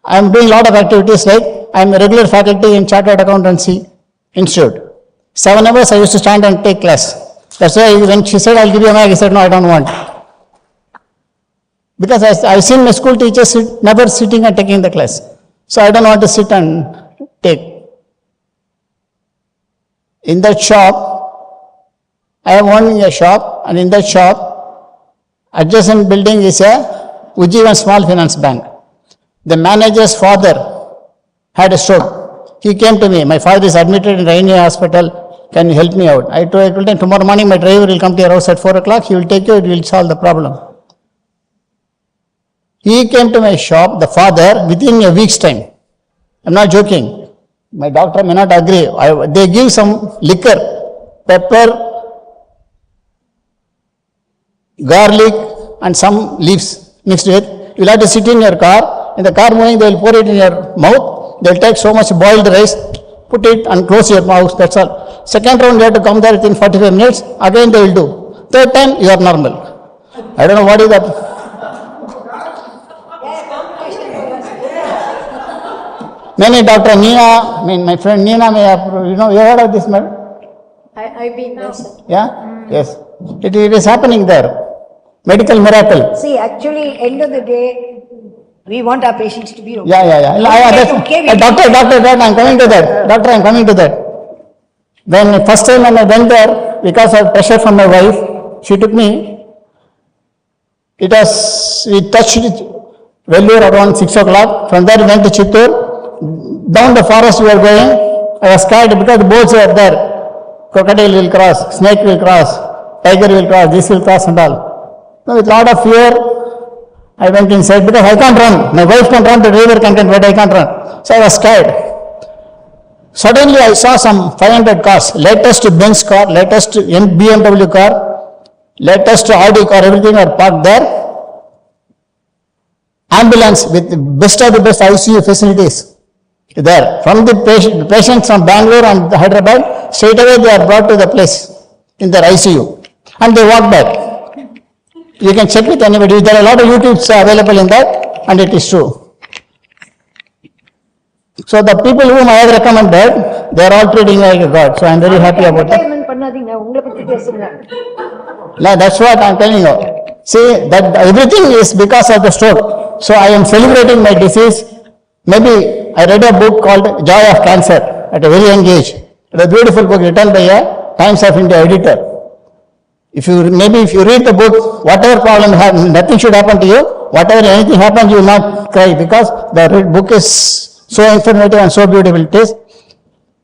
I am doing a lot of activities, like I am a regular faculty in Chartered Accountancy Institute. 7 hours I used to stand and take class. That's why when she said, I'll give you a mic, I said, no, I don't want. Because I've seen my school teachers never sitting and taking the class. So I don't want to sit and take. In that shop, I am owning a shop, and in that shop, adjacent building is a Ujjivan Small Finance Bank. The manager's father had a stroke. He came to me, my father is admitted in Rainy Hospital, can you help me out? I told him, tomorrow morning my driver will come to your house at 4 o'clock, he will take you, it will solve the problem. He came to my shop, the father, within a week's time. I'm not joking. My doctor may not agree. They give some liquor, pepper, garlic and some leaves mixed with. You'll have to sit in your car. In the car moving, they will pour it in your mouth. They'll take so much boiled rice, put it and close your mouth. That's all. Second round, you have to come there within 45 minutes. Again, they will do. Third time, you are normal. I don't know what is that. Many Dr. Neena, my friend Neena may have, you heard of this, madam? I've been there, sir. Yeah? Yes. It is happening there. Medical miracle. See, actually, end of the day, we want our patients to be okay. Yeah. Doctor, I'm coming to that. Doctor, I'm coming to that. When first time when I went there, because of pressure from my wife, she took me. We touched Vellore around 6 o'clock. From there we went to Chittoor. Down the forest we were going. I was scared because the boats were there. Crocodile will cross, snake will cross, tiger will cross, this will cross and all. So with a lot of fear, I went inside because I can't run. My wife can run, the driver can run, but I can't run. So I was scared. Suddenly I saw some 500 cars, latest Benz car, latest BMW car, latest Audi car, everything are parked there. Ambulance with the best of the best ICU facilities there. From the patients from Bangalore and Hyderabad, straight away they are brought to the place in their ICU and they walk back. You can check with anybody. There are a lot of YouTubes available in that and it is true. So the people whom I have recommended, they are all treating like a God. So I am very happy about that. That's what I am telling you. See, that everything is because of the stroke. So I am celebrating my disease. Maybe I read a book called Joy of Cancer at a very young age. It is a beautiful book written by a Times of India editor. If you read the book, whatever problem happens, nothing should happen to you. Whatever anything happens, you will not cry because the book is so informative and so beautiful it is.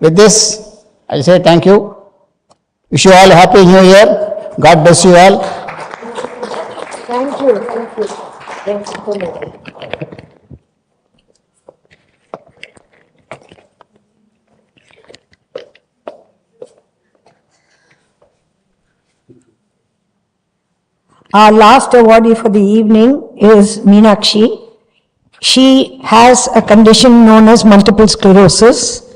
With this, I say thank you. Wish you all a happy new year. God bless you all. Thank you. Thank you so much. Our last awardee for the evening is Meenakshi. She has a condition known as multiple sclerosis.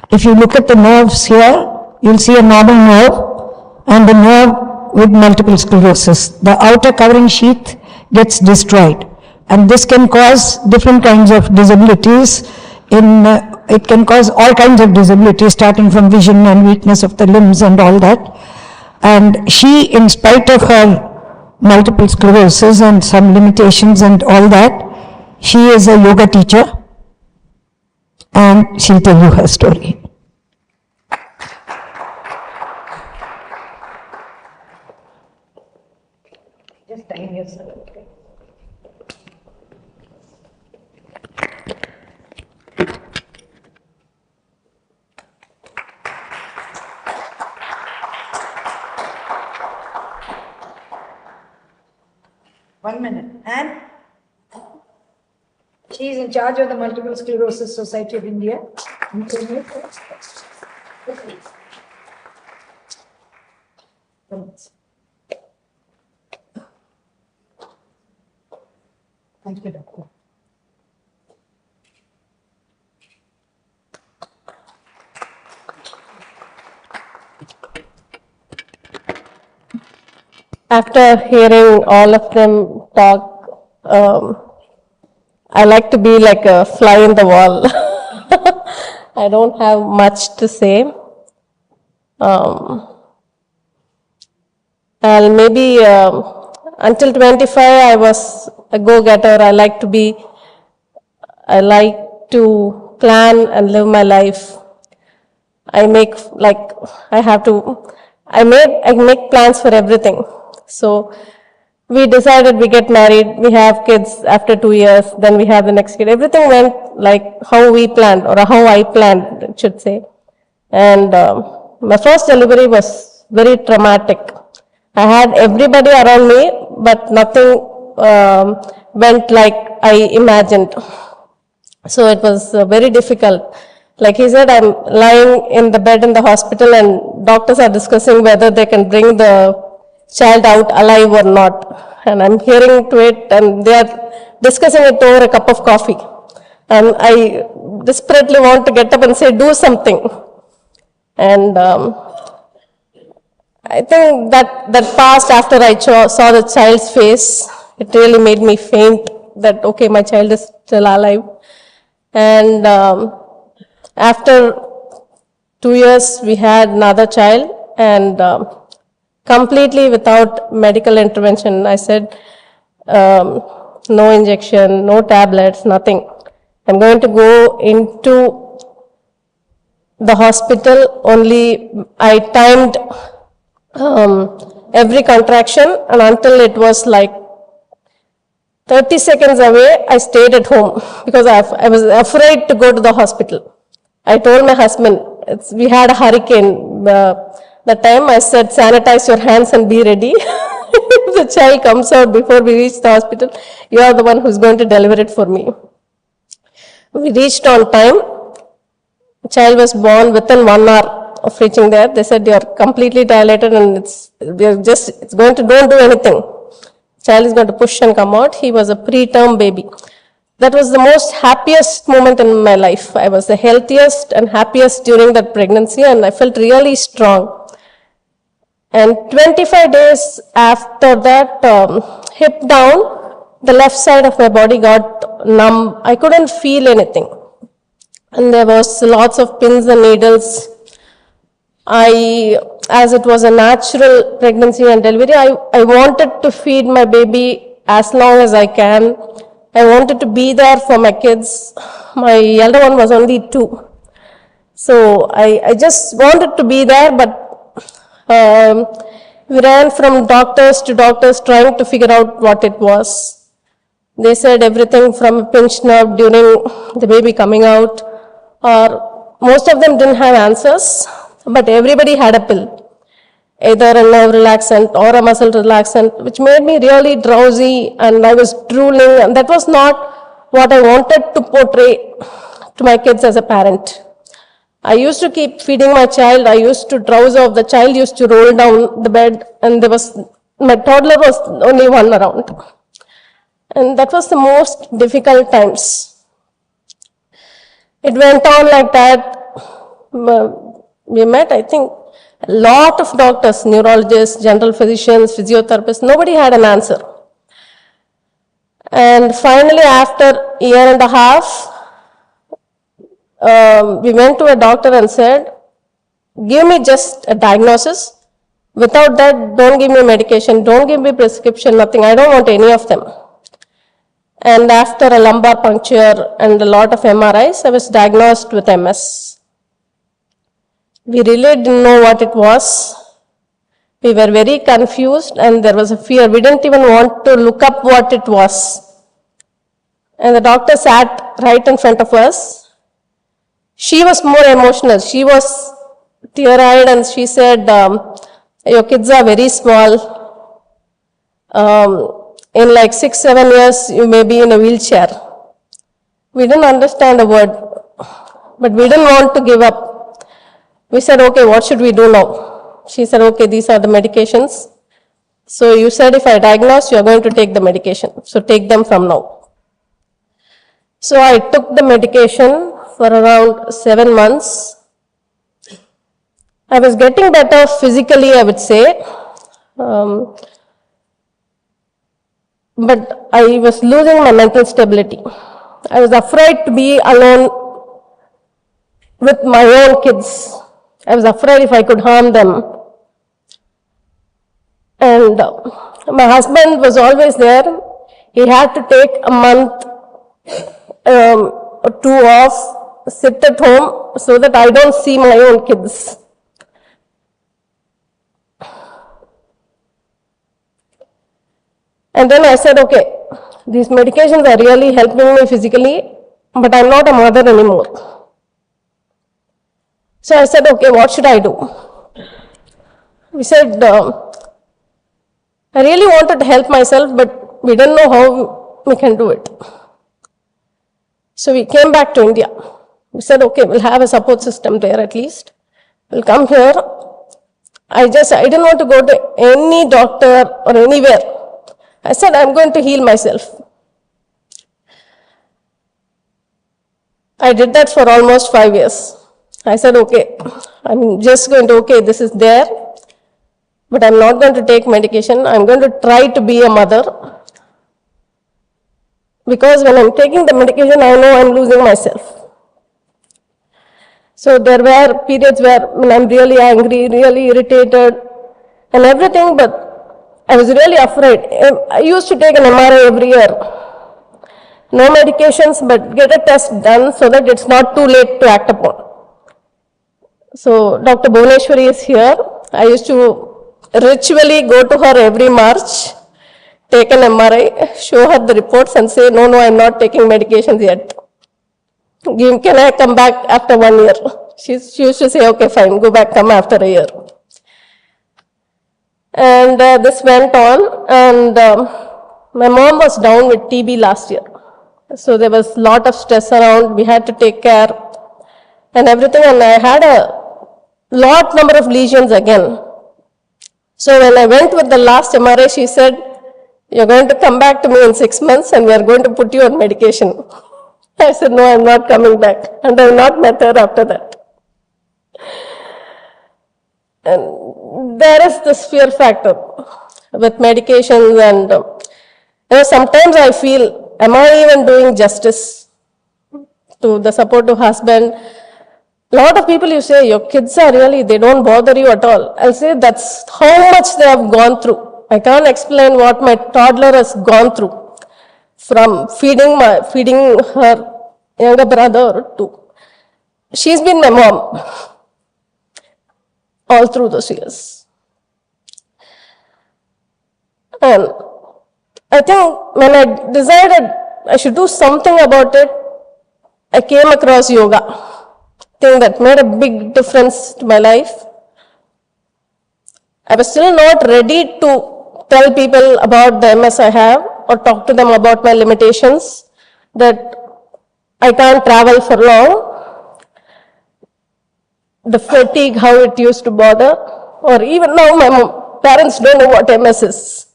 If you look at the nerves here, you'll see a normal nerve and a nerve with multiple sclerosis. The outer covering sheath gets destroyed, and this can cause different kinds of disabilities. It can cause all kinds of disabilities, starting from vision and weakness of the limbs and all that. And she, in spite of her multiple sclerosis and some limitations and all that, she is a yoga teacher, and she'll tell you her story. Just time yourself. Okay. One minute. And she is in charge of the Multiple Sclerosis Society of India. Thank you, Doctor. After hearing all of them talk, I like to be like a fly in the wall. I don't have much to say. Maybe until 25, I was a go-getter. I like to plan and live my life. I make plans for everything. So we decided we get married, we have kids after 2 years, then we have the next kid. Everything went like how we planned, or how I planned, I should say. And my first delivery was very traumatic. I had everybody around me, but nothing went like I imagined. So it was very difficult. Like he said, I'm lying in the bed in the hospital and doctors are discussing whether they can bring the child out alive or not. And I'm hearing to it, and they are discussing it over a cup of coffee. And I desperately want to get up and say, do something. And I think that passed after I saw the child's face. It really made me faint that, okay, my child is still alive. And after 2 years, we had another child, and completely without medical intervention. I said, no injection, no tablets, nothing. I'm going to go into the hospital. Only I timed every contraction, and until it was like 30 seconds away, I stayed at home because I was afraid to go to the hospital. I told my husband, we had a hurricane. That time I said, sanitize your hands and be ready. If the child comes out before we reach the hospital, you are the one who's going to deliver it for me. We reached on time. The child was born within 1 hour of reaching there. They said, you're completely dilated and it's going to, don't do anything. Child is going to push and come out. He was a preterm baby. That was the most happiest moment in my life. I was the healthiest and happiest during that pregnancy, and I felt really strong. And 25 days after that, hip down, the left side of my body got numb. I couldn't feel anything. And there was lots of pins and needles. As it was a natural pregnancy and delivery, I wanted to feed my baby as long as I can. I wanted to be there for my kids. My elder one was only 2. So I just wanted to be there, but we ran from doctors to doctors trying to figure out what it was. They said everything from a pinched nerve during the baby coming out, or most of them didn't have answers, but everybody had a pill. Either a nerve relaxant or a muscle relaxant, which made me really drowsy, and I was drooling, and that was not what I wanted to portray to my kids as a parent. I used to keep feeding my child. I used to drowse off. The child used to roll down the bed, and my toddler was only one around. And that was the most difficult times. It went on like that. We met, I think, a lot of doctors, neurologists, general physicians, physiotherapists. Nobody had an answer. And finally, after a year and a half, we went to a doctor and said, give me just a diagnosis. Without that, don't give me medication, don't give me prescription, nothing. I don't want any of them. And after a lumbar puncture and a lot of MRIs, I was diagnosed with MS. We really didn't know what it was. We were very confused, and there was a fear. We didn't even want to look up what it was. And the doctor sat right in front of us. She was more emotional. She was tear-eyed, and she said, your kids are very small. In like 6-7 years, you may be in a wheelchair. We didn't understand a word, but we didn't want to give up. We said, okay, what should we do now? She said, okay, these are the medications. So you said if I diagnose, you are going to take the medication. So take them from now. So I took the medication for around 7 months. I was getting better physically, I would say. But I was losing my mental stability. I was afraid to be alone with my own kids. I was afraid if I could harm them. And my husband was always there. He had to take a month or 2 off, sit at home so that I don't see my own kids. And then I said, okay, these medications are really helping me physically, but I'm not a mother anymore. So I said, okay, what should I do? We said, I really wanted to help myself, but we didn't know how we can do it. So we came back to India. We said, okay, we'll have a support system there at least. We'll come here. I didn't want to go to any doctor or anywhere. I said, I'm going to heal myself. I did that for almost 5 years. I said, okay, I'm just going to, okay, this is there, but I'm not going to take medication. I'm going to try to be a mother. Because when I'm taking the medication, I know I'm losing myself. So there were periods where I'm really angry, really irritated, and everything, but I was really afraid. I used to take an MRI every year. No medications, but get a test done so that it's not too late to act upon. So Dr. Bhuvneshwari is here. I used to ritually go to her every March, take an MRI, show her the reports and say, no, I'm not taking medications yet. Can I come back after 1 year? She used to say, okay, fine, go back, come after a year. And this went on, and my mom was down with TB last year. So there was a lot of stress around, we had to take care and everything, and I had a number of lesions again. So when I went with the last MRI, she said, you're going to come back to me in 6 months and we are going to put you on medication. I said, no, I'm not coming back. And I've not met her after that. And there is this fear factor with medications, and sometimes I feel, am I even doing justice to the supportive husband? A lot of people, you say, your kids are really, they don't bother you at all. I'll say that's how much they have gone through. I can't explain what my toddler has gone through. From feeding her younger brother to, she's been my mom all through those years. And I think when I decided I should do something about it, I came across yoga. Thing that made a big difference to my life. I was still not ready to tell people about the MS I have or talk to them about my limitations, that I can't travel for long, the fatigue, how it used to bother, or even now my parents don't know what MS is.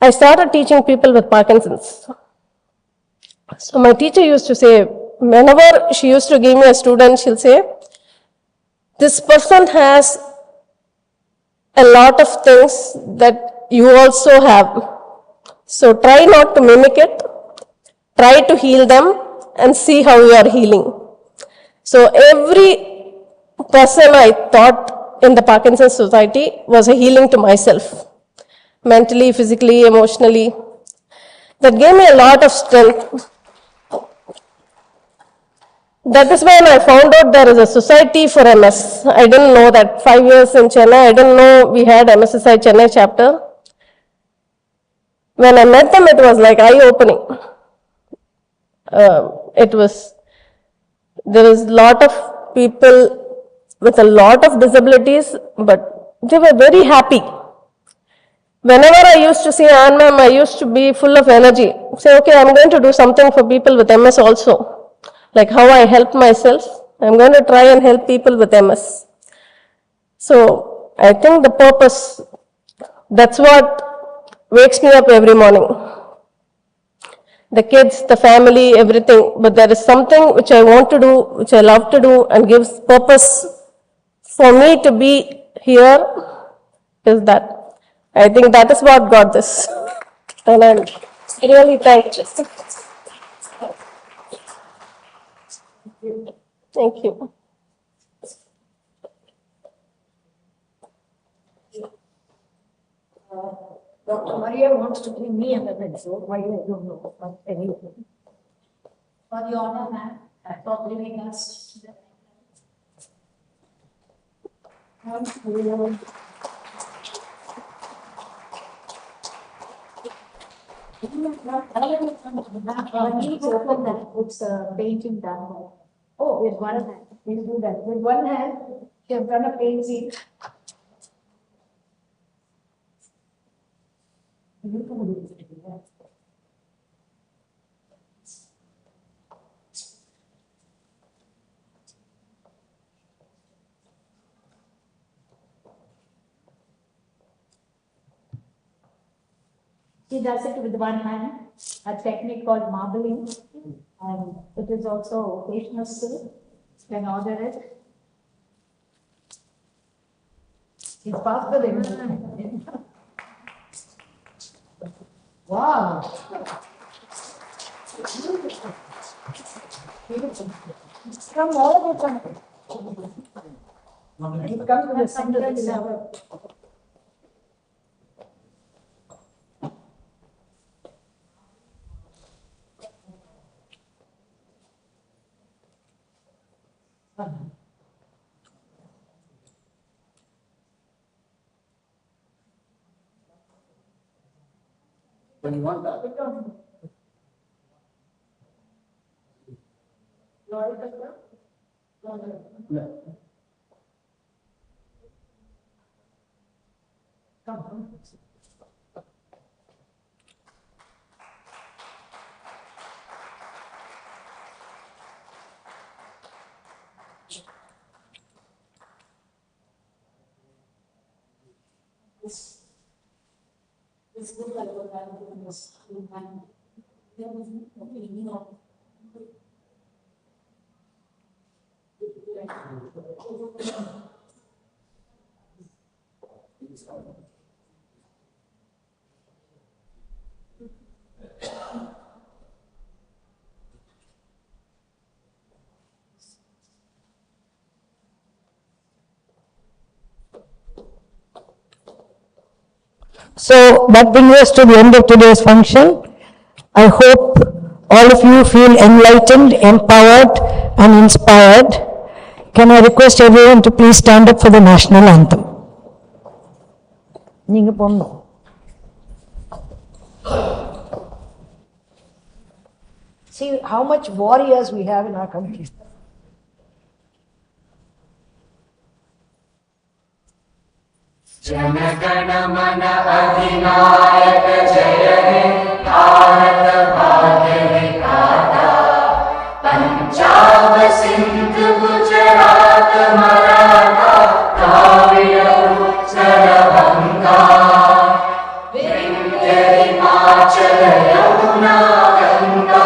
I started teaching people with Parkinson's. So my teacher used to say, whenever she used to give me a student, she'll say, this person has a lot of things that you also have. So try not to mimic it, try to heal them and see how you are healing. So every person I taught in the Parkinson's Society was a healing to myself, mentally, physically, emotionally. That gave me a lot of strength. That is when I found out there is a society for MS. I didn't know that. 5 years in Chennai, I didn't know we had MSSI Chennai chapter. When I met them, it was like eye-opening. There was a lot of people with a lot of disabilities, but they were very happy. Whenever I used to see Ann ma'am, I used to be full of energy. Say, okay, I'm going to do something for people with MS also. Like how I helped myself, I'm going to try and help people with MS. So I think the purpose, that's what wakes me up every morning. The kids, the family, everything. But there is something which I want to do, which I love to do, and gives purpose for me to be here, is that. I think that is what got this. And I'm really thankful. Thank you. Dr. Maria wants to give me another episode. Why I don't know. But anyway. For the honor, ma'am, for giving us. Please open that. It's a painting done. Oh, with one hand. We'll do that. With one hand, you have done a painting. She does it with one hand, a technique called marbling, and it is also occasional skill. You can order it. It's faster than me. Wow. Come all the time. You come to the center of the level. When you want that. No. It's good like what I'm doing this and there was you know. So that brings us to the end of today's function. I hope all of you feel enlightened, empowered, and inspired. Can I request everyone to please stand up for the national anthem? நீங்க போங்க. See how much warriors we have in our country. जनगण मन अधिनायक जय हे भारत भाग्य विधाता पंजाब सिंध गुजरात मराठा द्राविड़ उत्कल गंगा विंध्य हिमाचल यमुना गंगा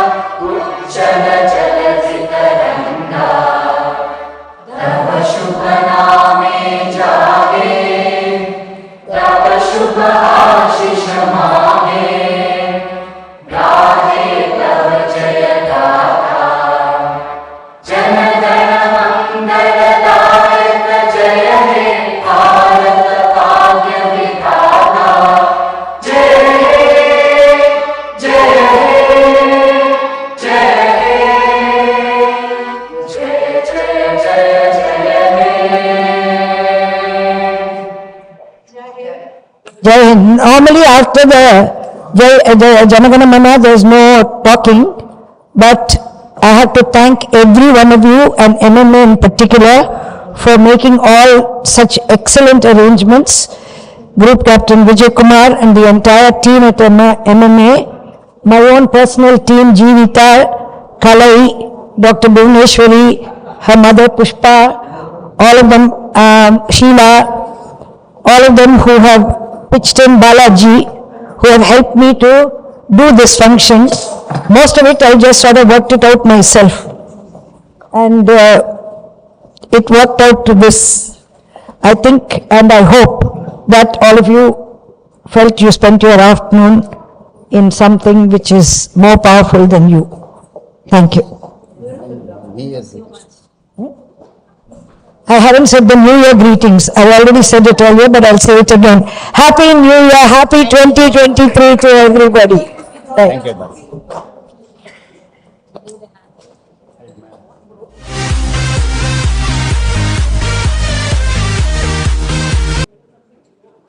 उज्जल जलधि तरंगा तव शुभ नामे जागे तव शुभ आशीष मांगे गाहे तव जय गाथा जन गण मंगल दायक जय हे भारत भाग्य विधाता जय हे जय हे जय हे जय जय जय जय हे Jai Hind. Normally after the Janagana Mana there is no talking, but I have to thank every one of you and MMA in particular for making all such excellent arrangements. Group Captain Vijay Kumar and the entire team at MMA, my own personal team, Jeevita, Salai, Dr. Bhuvneshwari, her mother Pushpa, all of them, Sheila, all of them who have pitched in, Balaji, who have helped me to do this function. Most of it I just sort of worked it out myself. And it worked out to this, I think, and I hope that all of you felt you spent your afternoon in something which is more powerful than you. Thank you. I haven't said the New Year greetings. I already said it earlier, but I'll say it again. Happy New Year, happy 2023 to everybody. Thank you.